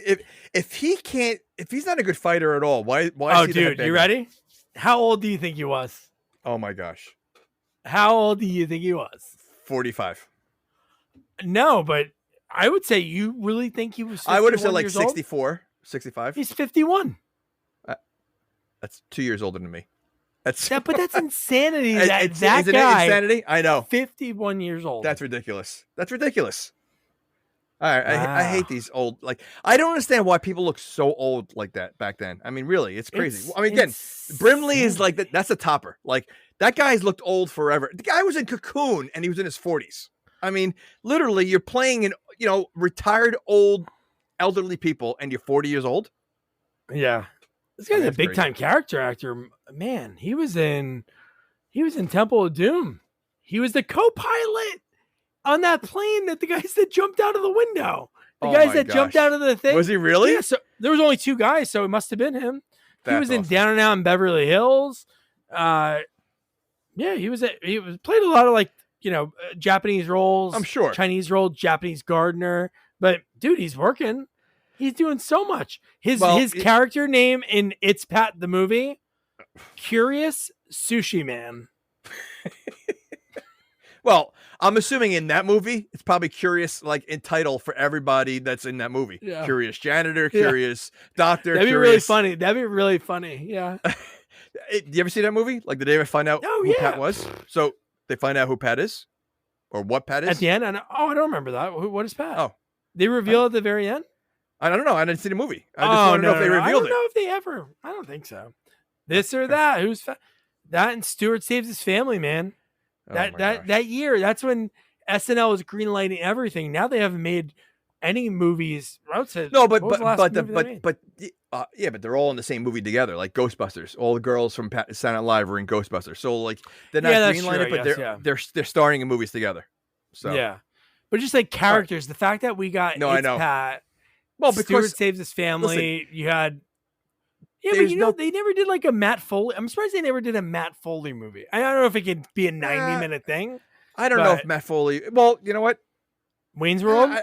if he's not a good fighter at all, why Oh, is he dude, you ready? How old do you think he was? Oh my gosh. How old do you think he was? 45. No, but I would say, you really think he was 51 I would have said like years old? 64, 65. He's 51. That's 2 years older than me. But that's insanity. Isn't That it guy, insanity? I know. 51 years old. That's ridiculous. All right, I hate these old. Like, I don't understand why people look so old like that back then. I mean, really, it's crazy. I mean, again, Brimley is like that's a topper. Like, that guy's looked old forever. The guy was in Cocoon and he was in his 40s. I mean, literally, you're playing in retired old elderly people and you're 40 years old. Yeah, this guy's a big time character actor. Man, he was in Temple of Doom. He was the co-pilot on that plane that the guys that jumped out of the window. Jumped out of the thing. Was he really? Yeah, so there was only 2 guys, so it must have been him. He was in Down and Out in Beverly Hills. Yeah, he played a lot of like, Japanese roles. I'm sure. Chinese role, Japanese gardener. But dude, he's working. He's doing so much. His character name in It's Pat the movie, Curious Sushi Man. Well, I'm assuming in that movie, it's probably Curious, like in title for everybody that's in that movie. Yeah. Curious janitor, Curious doctor. That'd be really funny. Yeah. You ever see that movie? Like, did they ever find out who Pat was? So they find out who Pat is, or what Pat is at the end. I don't remember that. What is Pat? Oh, they reveal at the very end. I don't know. I didn't see the movie. I just want to know if they revealed it. I don't know if they ever. I don't think so. This or that. Who's that? And Stewart Saves His Family, man. That year. That's when SNL was greenlighting everything. Now they haven't made any movies. No, but they're all in the same movie together, like Ghostbusters. All the girls from Saturday Night Live were in Ghostbusters. So like they're not greenlighting, but they're starring in movies together. So yeah, but just like characters, the fact that we got Pat. Well, because Stewart Saves His Family. Listen, you had. Yeah, but they never did like a Matt Foley. I'm surprised they never did a Matt Foley movie. I don't know if it could be a 90-minute thing. I don't know if Matt Foley. Well, you know what? Wayne's World. I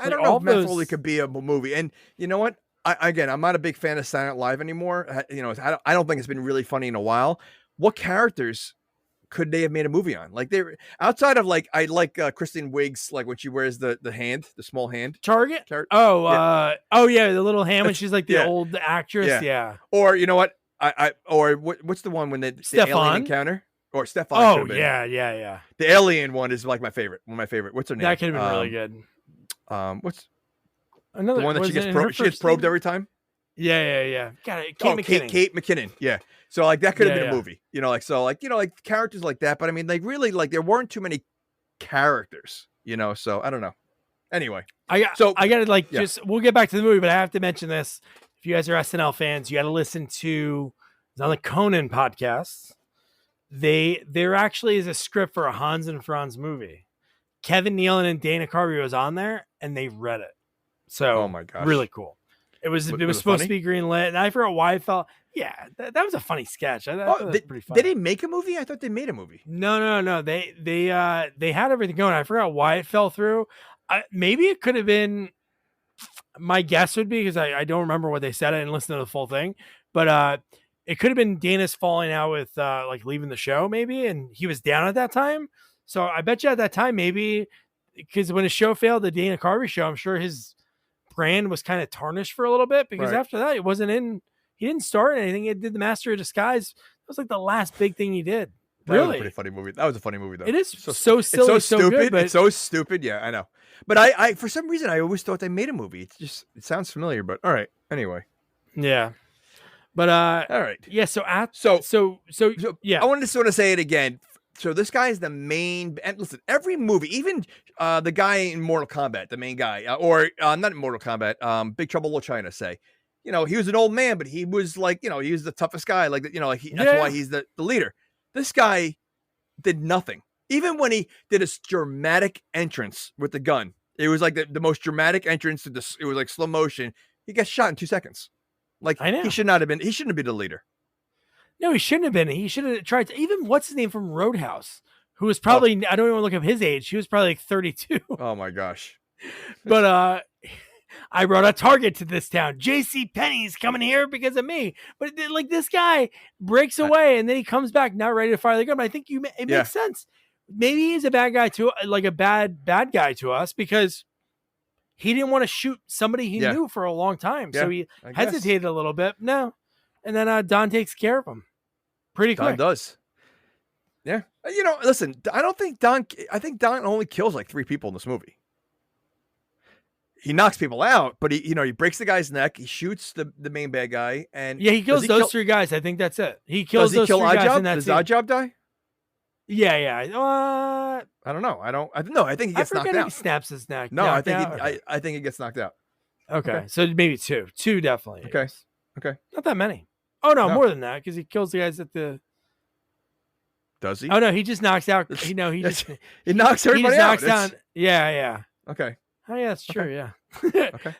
don't know if Matt Foley could be a movie. And you know what? I'm not a big fan of Saturday Night Live anymore. I don't think it's been really funny in a while. What characters could they have made a movie on? Like, they outside of like, I like Kristen Wiig's, like when she wears the small hand target. The little hand when she's like the old actress. Yeah. Or you know what? What's the one when the alien encounter? Or Stefan. Oh yeah. The alien one is like my favorite. One of my favorite. What's her name? That could have been really good. What's another the one that she gets probed every time? Yeah. Got it. Kate McKinnon. Kate McKinnon. Yeah. So like that could have been a movie, like characters like that. But I mean, like really, like there weren't too many characters, So I don't know. Anyway, we'll get back to the movie, but I have to mention this. If you guys are SNL fans, you got to listen to on the Conan podcast. There actually is a script for a Hans and Franz movie. Kevin Nealon and Dana Carvey was on there, and they read it. So, oh my gosh, really cool. It was Was it supposed funny? to be green lit, and I forgot why it felt. Yeah, that was a funny sketch. I thought that was pretty funny. Did they make a movie? I thought they made a movie. No. They had everything going. I forgot why it fell through. Maybe it could have been. My guess would be, because I don't remember what they said. I didn't listen to the full thing, but it could have been Dana's falling out with like leaving the show, maybe, and he was down at that time. So I bet you at that time, maybe, because when his show failed, the Dana Carvey show, I'm sure his brand was kind of tarnished for a little bit, because after that, it wasn't in. He didn't start anything. He did the Master of Disguise. That was like the last big thing he did. That was a pretty funny movie. That was a funny movie, though. It is so silly, it's so stupid. good, but it's so stupid. Yeah, I know. But I for some reason I always thought they made a movie. It sounds familiar. But all right. Anyway. Yeah. But all right. Yeah. So yeah. I wanted to sort of say it again. So this guy is the main. And listen, every movie, even the guy in Mortal Kombat, the main guy, or not in Mortal Kombat, Big Trouble in Little China, say, he was an old man, but he was like, he was the toughest guy. Like, that's why he's the leader. This guy did nothing. Even when he did his dramatic entrance with the gun, it was like the most dramatic entrance to this. It was like slow motion. He gets shot in 2 seconds. Like, I know. He shouldn't have been the leader. No, he shouldn't have been. He should have tried to. Even what's his name from Roadhouse, who was probably I don't even want to look up his age. He was probably like 32. Oh my gosh. But I brought a Target to this town. J.C. Penney's coming here because of me. But like, this guy breaks away and then he comes back not ready to fire the gun. But I think it makes sense. Maybe he's a bad guy too, like a bad guy to us, because he didn't want to shoot somebody he knew for a long time. So he hesitated a little bit. No. And then Don takes care of him pretty quick. Don does. Yeah. Listen, I think Don only kills like 3 people in this movie. He knocks people out, but he breaks the guy's neck. He shoots the main bad guy, and he kills those 3 guys. I think that's it. He kills those 3 guys in that Does scene. Oddjob die? Yeah. I don't know. I think he gets knocked out. He snaps his neck. No, I think he gets knocked out. Okay. So maybe 2. 2 definitely. Okay. Not that many. Oh no, more than that, because he kills the guys at the. Does he? Oh no, he just knocks out. He knocks everybody out. Down. Yeah. Okay. Oh yeah, that's true. Yeah. Okay.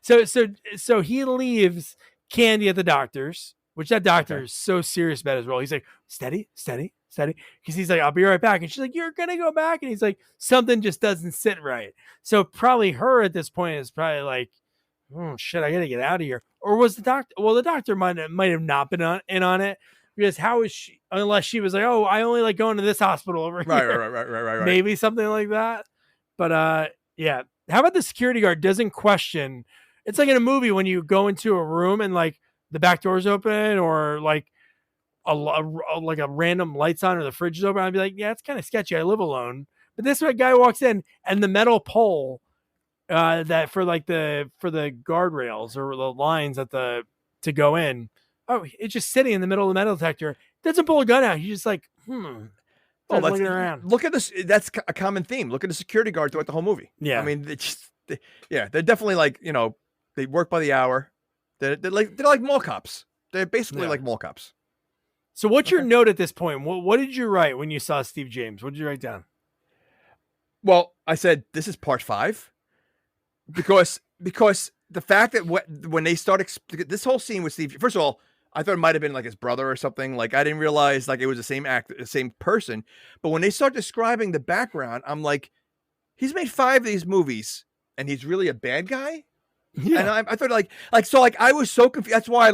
So he leaves Candy at the doctor's, which that doctor is so serious about his role. He's like, steady, because he's like, I'll be right back, and she's like, you're gonna go back, and he's like, something just doesn't sit right. So probably her at this point is probably like, oh shit, I gotta get out of here. Or was the doctor? Well, the doctor might have not been in on it, because how is she? Unless she was like, oh, I only like going to this hospital over here. Right. Maybe something like that. But yeah. How about the security guard doesn't question? It's like in a movie when you go into a room and like the back door's open, or like a random lights on, or the fridge is open. I'd be like, yeah, it's kind of sketchy. I live alone. But this guy walks in, and the metal pole that for the guardrails or the lines to go in, it's just sitting in the middle of the metal detector. Doesn't pull a gun out. He's just like, looking around. Look at this. That's a common theme. Look at the security guard throughout the whole movie. Yeah. I mean, they're definitely like, they work by the hour. They're like mall cops. They're basically like mall cops. So what's your note at this point? What did you write when you saw Steve James? What did you write down? Well, I said, this is part 5 because the fact that when they start this whole scene with Steve, first of all, I thought it might have been like his brother or something. Like, I didn't realize like it was the same actor, the same person. But when they start describing the background, I'm like, he's made 5 of these movies and he's really a bad guy. Yeah. And I thought I was so confused. That's why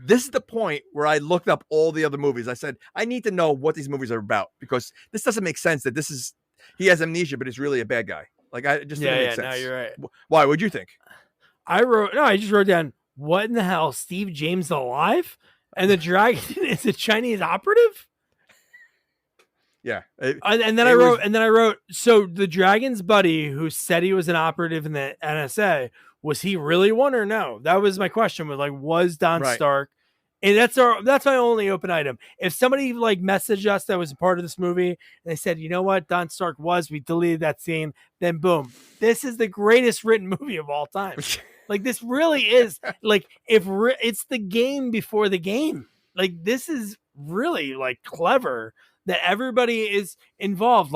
this is the point where I looked up all the other movies. I said, I need to know what these movies are about, because this doesn't make sense that he has amnesia, but he's really a bad guy. Like, I just didn't make sense. No, you're right. Why? What'd you think? I just wrote down, what in the hell? Steve James alive? And the dragon is a Chinese operative? Yeah. And then I wrote, so the dragon's buddy who said he was an operative in the NSA, was he really one or no? That was my question. Was Don Stark? And that's my only open item. If somebody messaged us that was a part of this movie and they said, you know what, Don Stark we deleted that scene, then boom, this is the greatest written movie of all time. This really is it's the game before the game. This is really clever that everybody is involved.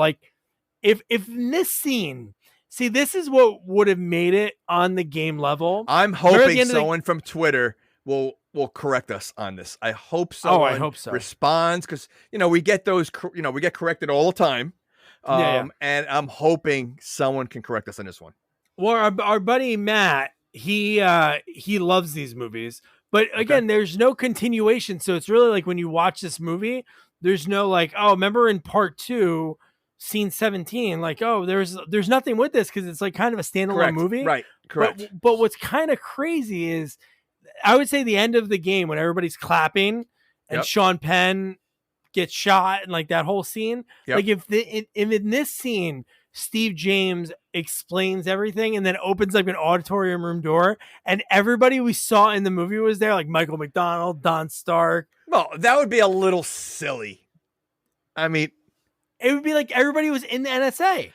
If in this scene See, this is what would have made it on the game level. I'm hoping someone from Twitter will correct us on this. I hope someone I hope so. responds, because we get those, we get corrected all the time. And I'm hoping someone can correct us on this one. Well, our buddy Matt, he loves these movies, but again, there's no continuation. So it's really like when you watch this movie, there's no like, oh, remember in part 2, scene 17, like, oh, there's nothing with this because it's like kind of a standalone movie. Right. Correct. But what's kind of crazy is, I would say the end of the game when everybody's clapping and Sean Penn gets shot and like that whole scene. Like if in this scene, Steve James explains everything and then opens like an auditorium room door and everybody we saw in the movie was there, like Michael McDonald, Don Stark. Well, that would be a little silly. I mean, it would be like everybody was in the NSA.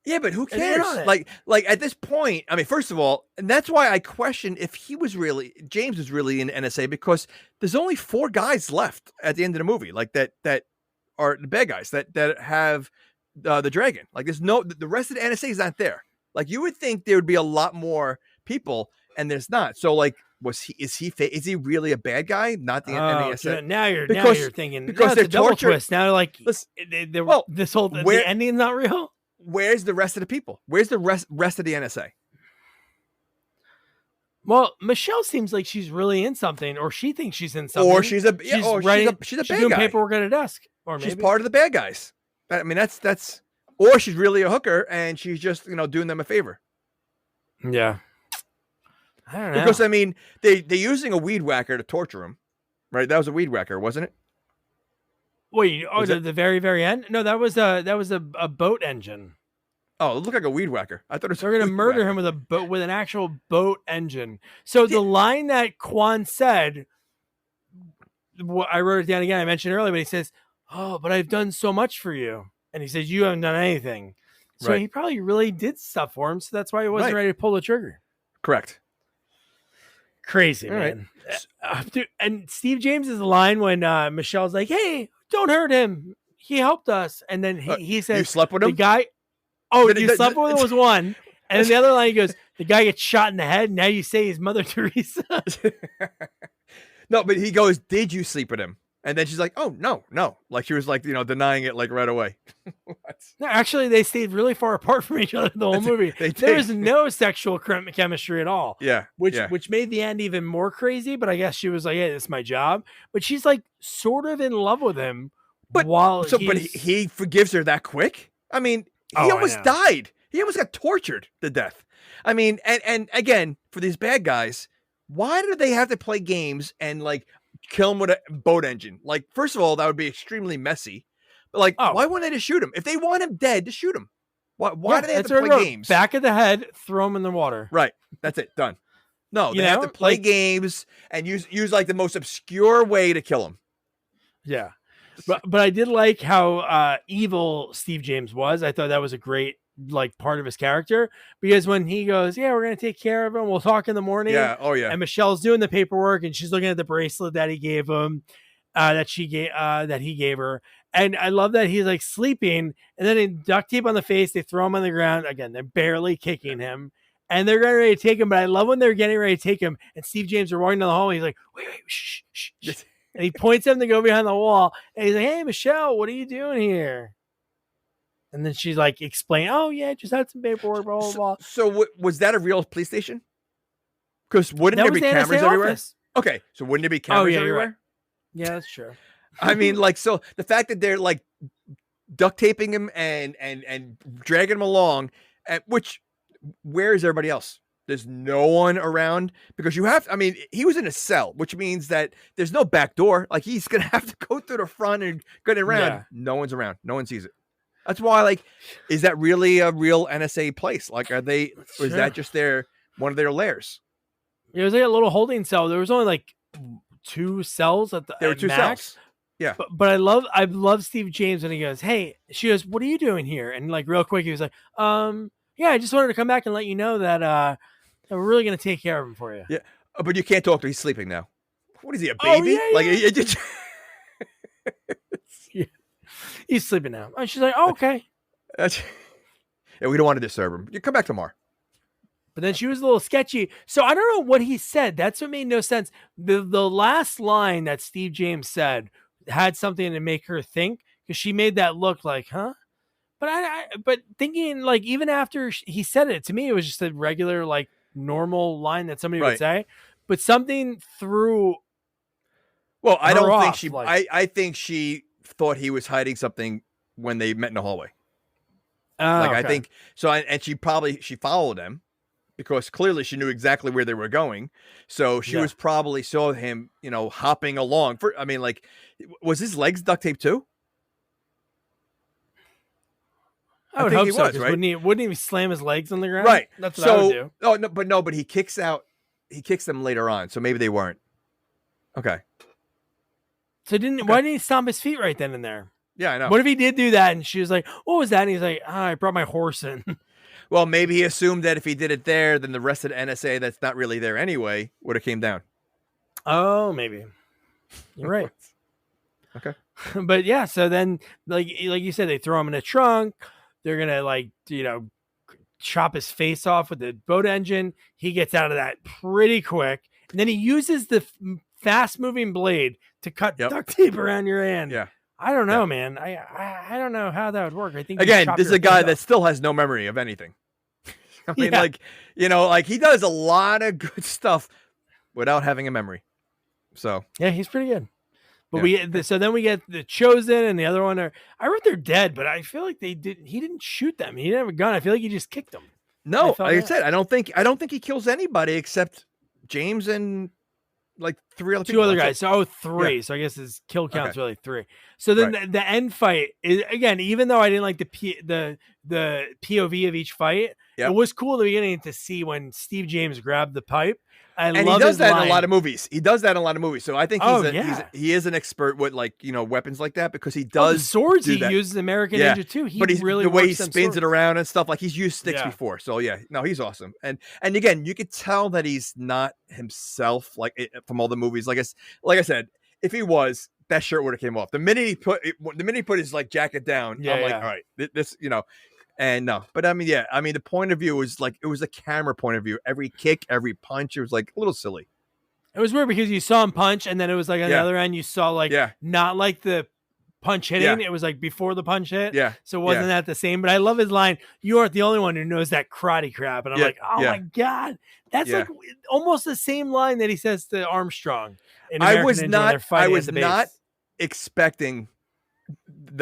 Yeah, but who cares? Like at this point, I mean, first of all, and that's why I question if James was really in NSA, because there's only 4 guys left at the end of the movie, like that are the bad guys that have the dragon. Like the rest of the NSA is not there. Like you would think there would be a lot more people, and there's not. So like, is he really a bad guy? Not the NSA. Now you're thinking because they're double twist. Now like the ending's not real. Where's the rest of the people? Where's the rest of the NSA? Well, Michelle seems like she's really in something, or she thinks she's in something, or she's a bad doing guy. Paperwork at a desk, or maybe she's part of the bad guys. I mean, that's, or she's really a hooker and she's just doing them a favor. Yeah, I don't know, because I mean they're using a weed whacker to torture him, right? That was a weed whacker, wasn't it? Wait, the very, very end? No, that was a boat engine. Oh, it looked like a weed whacker. I thought they're going to murder him with an actual boat engine. So the line that Quan said, I wrote it down again. I mentioned earlier, but he says, "Oh, but I've done so much for you," and he says, "You haven't done anything." So he probably really did stuff for him. So that's why he wasn't ready to pull the trigger. Correct. Crazy, man. Dude, and Steve James's line when Michelle's like, "Hey, don't hurt him. He helped us." And then he says, "You slept with him?" The guy, you slept with him was one. And then the other line, he goes, "The guy gets shot in the head. Now you say he's Mother Teresa." No, but he goes, "Did you sleep with him?" And then she's like, "Oh, no." Like she was like, denying it like right away. No, actually, they stayed really far apart from each other the whole movie. There was no sexual chemistry at all. Yeah. Which made the end even more crazy. But I guess she was like, "Hey, this is my job." But she's like sort of in love with him. But he forgives her that quick. I mean, he almost died. He almost got tortured to death. I mean, and again, for these bad guys, why do they have to play games and like kill him with a boat engine? Like, first of all, that would be extremely messy. But like, why wouldn't they just shoot him? If they want him dead, just shoot him. Why do they have to play games? Back of the head, throw him in the water. Right. That's it. Done. No, they have to play games and use like the most obscure way to kill him. Yeah. But I did like how evil Steve James was. I thought that was a great like part of his character, because when he goes, "Yeah, we're gonna take care of him. We'll talk in the morning." Yeah. Oh yeah. And Michelle's doing the paperwork, and she's looking at the bracelet that he gave him, that he gave her. And I love that he's like sleeping, and then they duct tape on the face. They throw him on the ground again. They're barely kicking him, and they're getting ready to take him. But I love when they're getting ready to take him, and Steve James are walking down the hall. He's like, "Wait, shh." And he points him to go behind the wall, and he's like, "Hey, Michelle, what are you doing here?" And then she's like, "Explain." "Oh yeah, just had some paperwork." Blah blah blah. So was that a real police station? Because wouldn't there be cameras everywhere? Office. Okay, so wouldn't there be cameras everywhere? Right. Yeah, that's true. I mean, like, so the fact that they're like duct taping him and dragging him along, where is everybody else? There's no one around, because he was in a cell, which means that there's no back door. Like, he's going to have to go through the front and get around. Yeah. No one's around. No one sees it. That's why, like, is that really a real NSA place? Like, or is that just one of their lairs? It was like a little holding cell. There was only like 2 cells at the max. Cells. Yeah. But I love Steve James when he goes, "Hey," she goes, "What are you doing here?" And like real quick, he was like, "Yeah, I just wanted to come back and let you know that we're really going to take care of him for you." Yeah. But you can't talk to him. He's sleeping now. What is he, a baby? Oh, yeah. He's sleeping now. And she's like, "Oh, okay." Yeah, we don't want to disturb him. You come back tomorrow. But then she was a little sketchy. So I don't know what he said. That's what made no sense. The last line that Steve James said had something to make her think, because she made that look like, huh? But thinking, like, even after he said it, to me, it was just a regular, like, normal line that somebody would say. But something threw. Well, I don't think off, she. like, I think she thought he was hiding something when they met in the hallway. Okay. I think so. And she followed him because clearly she knew exactly where they were going. So she was probably saw him, hopping along. Was his legs duct taped too? I would hope so. Right? Wouldn't he slam his legs on the ground? Right. That's what I would do. Oh no, but he kicks them later on. So maybe they weren't. Okay. So why didn't he stomp his feet right then and there? Yeah, I know. What if he did do that and she was like, what was that? And he's like, I brought my horse in. Well, maybe he assumed that if he did it there, then the rest of the NSA that's not really there anyway would have came down. Oh, maybe. You're right. Okay. But yeah, so then like you said, they throw him in a trunk. They're going to chop his face off with the boat engine. He gets out of that pretty quick. And then he uses the fast moving blade to cut duct tape around your hand. Yeah. I don't know, man. I don't know how that would work. I think again, this is a guy that still has no memory of anything. I mean, he does a lot of good stuff without having a memory. So yeah, he's pretty good. But so then we get the Chosen and the other one I wrote they're dead, but I feel like he didn't shoot them. He didn't have a gun. I feel like he just kicked them. No, like I said, I don't think he kills anybody except James and like two other guys. So three. Yeah. So I guess his kill count's really three. So then the end fight is, again, even though I didn't like the POV of each fight, it was cool at the beginning to see when Steve James grabbed the pipe. And he does that in a lot of movies. So I think he is an expert with weapons like that, because he does the swords he uses American Ninja too. The way he spins it around and stuff, like he's used sticks before. So he's awesome. And again, you could tell that he's not himself from all the movies. Like I said, if he was, that shirt would have came off. The minute he put his jacket down, I'm like, all right, this. And no, but the point of view was it was a camera point of view. Every kick, every punch, it was a little silly. It was weird because you saw him punch, and then it was on the other end, you saw not like the punch hitting. It was before the punch hit. Yeah. So it wasn't that the same? But I love his line. You aren't the only one who knows that karate crap. And I'm like, oh my God, that's almost the same line that he says to Armstrong. I was not expecting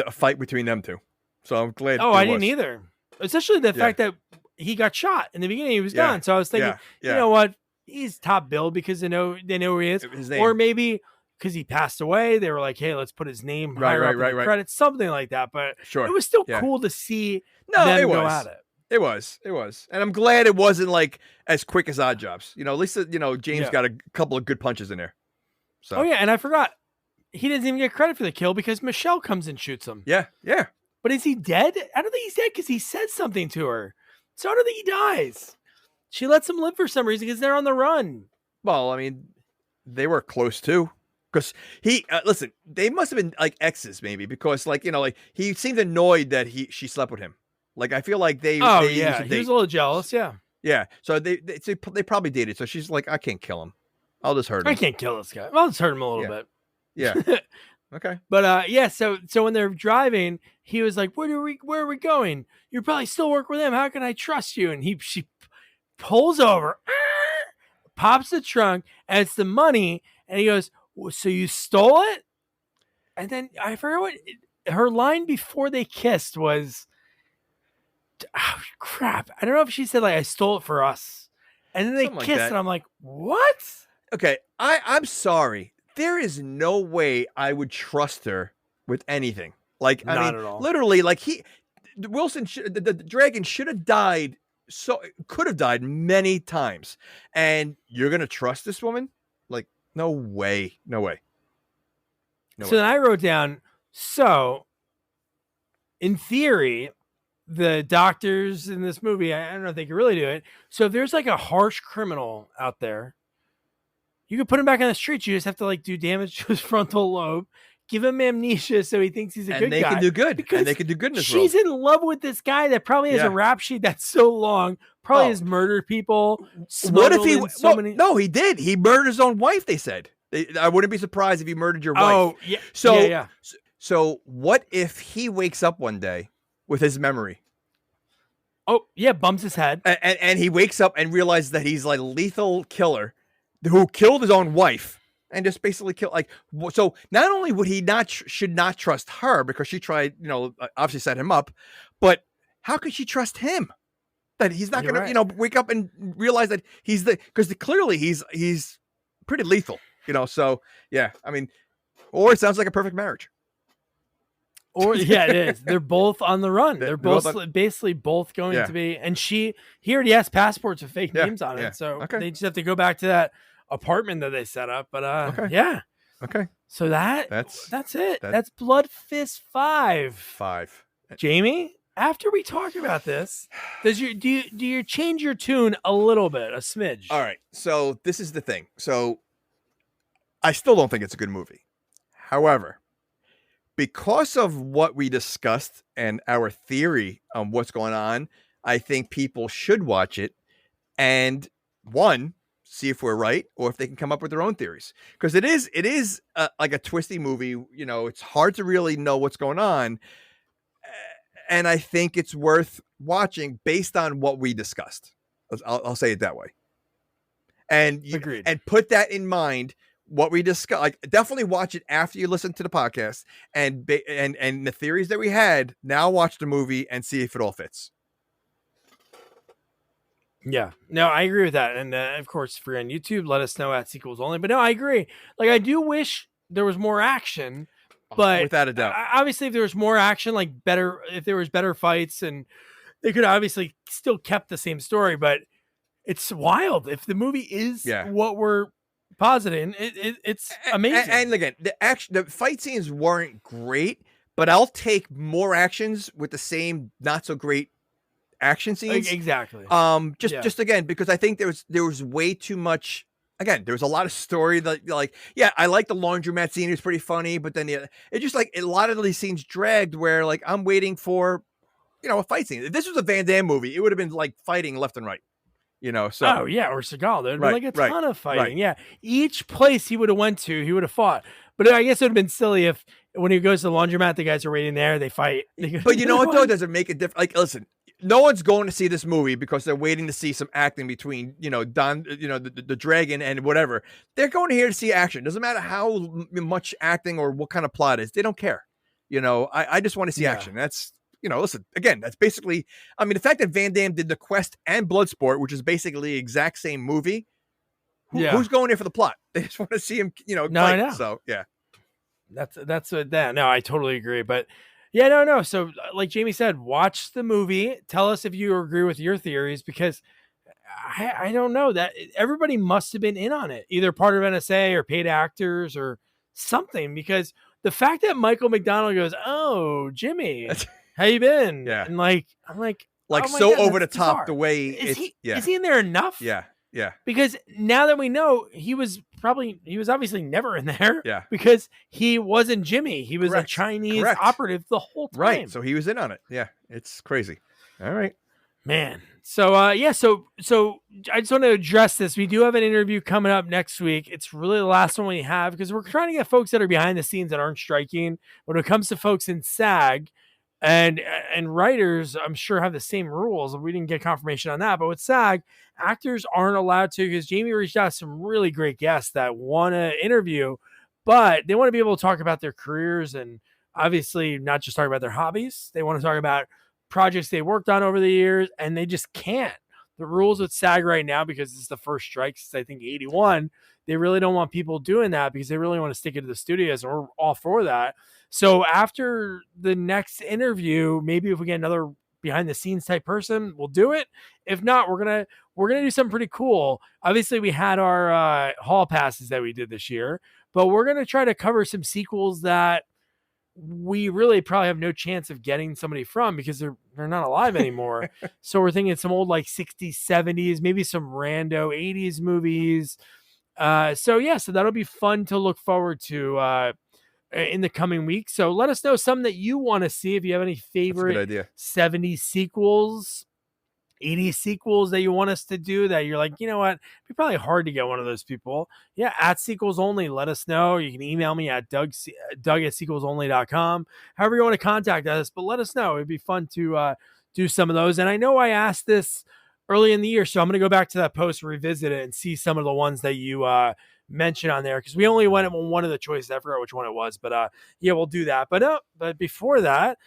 a fight between them two. So I'm glad. Oh, I didn't either. Especially the fact that he got shot in the beginning. He was gone. So I was thinking, you know what? He's top billed because they know who he is. Or maybe because he passed away, they were like, hey, let's put his name higher up in the credits, something like that. But it was still cool to see them go at it. It was. And I'm glad it wasn't as quick as Odd Jobs. At least, James got a couple of good punches in there. So. Oh, yeah. And I forgot. He doesn't even get credit for the kill because Michelle comes and shoots him. Yeah. But is he dead? I don't think he's dead because he said something to her. So I don't think he dies. She lets him live for some reason because they're on the run. Well, I mean, they were close too. Because listen, they must have been exes maybe, because he seemed annoyed that she slept with him. I feel like they. Oh yeah, he was a little jealous. Yeah. Yeah. So they probably dated. So she's like, I can't kill him. I'll just hurt him. I can't kill this guy. I'll just hurt him a little bit. Yeah. Okay. But so when they're driving, he was like, where are we going? You probably still work with him. How can I trust you? And she pulls over, pops the trunk, and it's the money. And he goes, so you stole it? And then I forgot what her line before they kissed was, oh, crap. I don't know if she said I stole it for us. And then they kissed and I'm like, what? Okay. I'm sorry. There is no way I would trust her with anything. Not at all. Literally, Wilson, the dragon should have died. Could have died many times. And you're going to trust this woman? No way. Then I wrote down, in theory, the doctors in this movie, I don't know if they could really do it. So if there's a harsh criminal out there, you could put him back on the streets. You just have to do damage to his frontal lobe, give him amnesia so he thinks he's a good guy. And they can do good. Because and they can do good in this world. she's in love with this guy that probably has a rap sheet that's so long, probably has murdered people. What if he? No, he did. He murdered his own wife. They said. I wouldn't be surprised if he murdered your wife. Oh, yeah. So what if he wakes up one day with his memory? Oh, yeah, bumps his head. And he wakes up and realizes that he's like a lethal killer who killed his own wife and just basically killed. Like, so not only would he should not trust her because she tried, obviously set him up, but how could she trust him? That he's not going to, wake up and realize that because clearly he's pretty lethal, so yeah, I mean, or it sounds like a perfect marriage. Or yeah, it is. They're both on the run. They're both basically both going to be. And he already has passports with fake names on it, so they just have to go back to that apartment that they set up. But yeah, okay. So that's it. That's Bloodfist 5. Jamie, after we talk about this, do you change your tune a little bit, a smidge? All right. So this is the thing. So I still don't think it's a good movie. However, because of what we discussed and our theory on what's going on, I think people should watch it and see if we're right or if they can come up with their own theories. Because it is like a twisty movie. It's hard to really know what's going on. And I think it's worth watching based on what we discussed. I'll say it that way. And agreed. And put that in mind. What we discussed, like, definitely watch it after you listen to the podcast and the theories that we had. Now watch the movie and see if it all fits. Yeah, no, I agree with that. And of course, if you're on YouTube, let us know at Sequels Only. But no, I agree. Like, I do wish there was more action, but without a doubt, obviously, if there was more action, if there was better fights, and they could obviously still kept the same story. But it's wild if the movie is what we're positive. It's amazing. And again, the fight scenes weren't great, but I'll take more actions with the same not so great action scenes. Exactly. Just again, because I think there was way too much. Again, there was a lot of story that, I like the laundromat scene. It was pretty funny, but then it just like a lot of these scenes dragged where I'm waiting for, a fight scene. If this was a Van Damme movie, it would have been like fighting left and right. So or Seagal. There'd been like a ton of fighting. Yeah, each place he would have went to, he would have fought. But I guess it would have been silly if when he goes to the laundromat, the guys are waiting there, they fight. But you know what though? Does it make a difference? Like, listen, no one's going to see this movie because they're waiting to see some acting between Don, the dragon and whatever. They're going here to see action. Doesn't matter how much acting or what kind of plot it is. They don't care. I just want to see action. That's. Listen, again, that's basically, the fact that Van Damme did The Quest and Bloodsport, which is basically the exact same movie, who's going there for the plot? They just want to see him, fight. I know. So, yeah. That's what that. No, I totally agree. But yeah, no. So like Jamie said, watch the movie. Tell us if you agree with your theories, because I don't know that everybody must have been in on it, either part of NSA or paid actors or something, because the fact that Michael McDonald goes, "Oh, Jimmy, how you been?" Yeah. And I'm like oh so God, over the top bizarre. the way is he in there enough? Yeah. Because now that we know he was obviously never in there. Yeah. Because he wasn't Jimmy. He was a Chinese operative the whole time. Right. So he was in on it. Yeah. It's crazy. All right. Man. So so I just want to address this. We do have an interview coming up next week. It's really the last one we have because we're trying to get folks that are behind the scenes that aren't striking. When it comes to folks in SAG, and writers, I'm sure, have the same rules. We didn't get confirmation on that. But with SAG, actors aren't allowed to, because Jamie reached out to some really great guests that want to interview, but they want to be able to talk about their careers and obviously not just talk about their hobbies. They want to talk about projects they worked on over the years, and they just can't. The rules with SAG right now, because this is the first strike since I think 81, they really don't want people doing that because they really want to stick it to the studios, and we're all for that. So after the next interview, maybe if we get another behind the scenes type person, we'll do it. If not, we're gonna do something pretty cool. Obviously, we had our hall passes that we did this year, but we're gonna try to cover some sequels that we really probably have no chance of getting somebody from because they're not alive anymore. So we're thinking some old 60s, 70s, maybe some rando 80s movies. So that'll be fun to look forward to. in the coming weeks. So let us know some that you want to see. If you have any favorite 70s sequels, 80s sequels that you want us to do that you're like, you know what, it'd be probably hard to get one of those people. Yeah, at Sequels Only, let us know. You can email me at doug at sequelsonly.com. However you want to contact us, but let us know. It'd be fun to do some of those. And I know I asked this early in the year, so I'm going to go back to that post, revisit it, and see some of the ones that you mentioned on there, because we only went on one of the choices. I forgot which one it was, but yeah, we'll do that. But before that,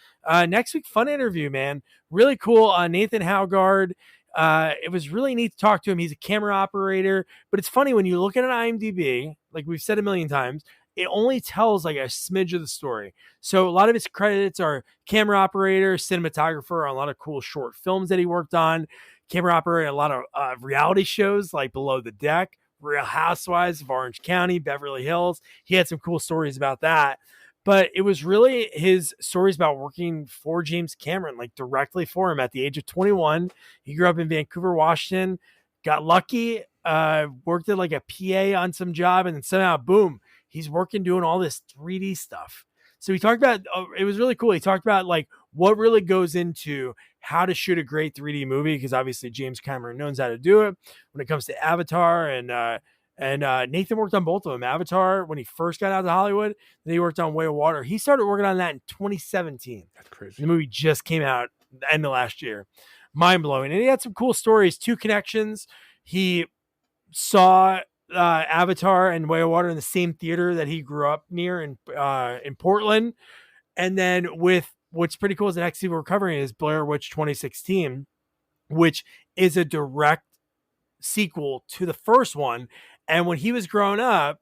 next week, fun interview, man. Really cool. Nathan Haugaard. It was really neat to talk to him. He's a camera operator, but it's funny when you look at an IMDb, like we've said a million times, it only tells like a smidge of the story. So a lot of his credits are camera operator, cinematographer on a lot of cool short films that he worked on, camera operator, a lot of reality shows like Below the Deck, Real Housewives of Orange County, Beverly Hills. He had some cool stories about that. But it was really his stories about working for James Cameron, like directly for him at the age of 21. He grew up in Vancouver, Washington, got lucky, worked at like a PA on some job, and then somehow, boom, he's working doing all this 3D stuff. So he talked about, it was really cool. He talked about like what really goes into how to shoot a great 3D movie, because obviously James Cameron knows how to do it when it comes to Avatar, and Nathan worked on both of them. Avatar, when he first got out to Hollywood, then he worked on Way of Water. He started working on that in 2017. That's crazy. The movie just came out the end of last year. Mind-blowing. And he had some cool stories, 2 connections. He saw Avatar and Way of Water in the same theater that he grew up near in Portland. And then with what's pretty cool is the next sequel we're covering is Blair Witch 2016, which is a direct sequel to the first one. And when he was growing up,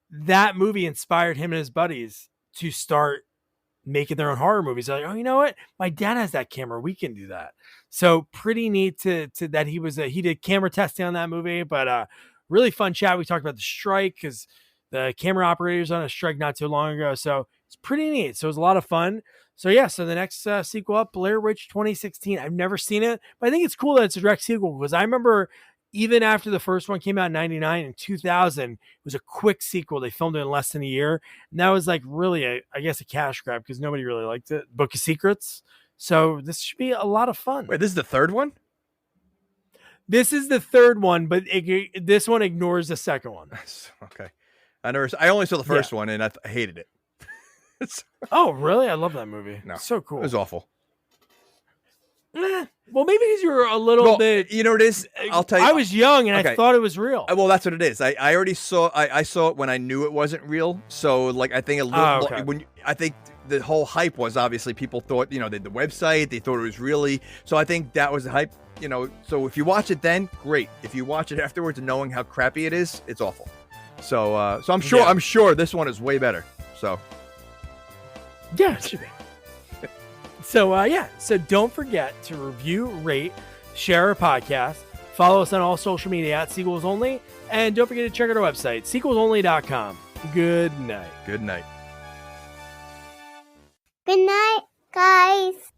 that movie inspired him and his buddies to start making their own horror movies. They're like, oh, you know what? My dad has that camera. We can do that. So pretty neat to that he did camera testing on that movie, but really fun chat. We talked about the strike because the camera operators on a strike not too long ago. So it's pretty neat. So it was a lot of fun. So yeah, so the next sequel up, Blair Witch 2016. I've never seen it, but I think it's cool that it's a direct sequel, because I remember even after the first one came out in 99 and 2000, it was a quick sequel. They filmed it in less than a year. And that was like really, I guess, a cash grab because nobody really liked it. Book of Secrets. So this should be a lot of fun. Wait, this is the third one? This is the third one, but this one ignores the second one. Okay. I only saw the first one and I hated it. Oh, really? I love that movie. No, so cool. It was awful. Well, maybe because you were a little bit. You know what it is? I'll tell you. I was young and I thought it was real. Well, that's what it is. I already saw. I saw it when I knew it wasn't real. So, like, I think a little. I think the whole hype was obviously people thought, the website, they thought it was really. So I think that was the hype. So if you watch it then, great. If you watch it afterwards and knowing how crappy it is, it's awful. So I'm sure. Yeah. I'm sure this one is way better. So. Yeah, it should be. So don't forget to review, rate, share our podcast, follow us on all social media at Sequels Only, and don't forget to check out our website, sequelsonly.com. Good night. Good night. Good night, guys.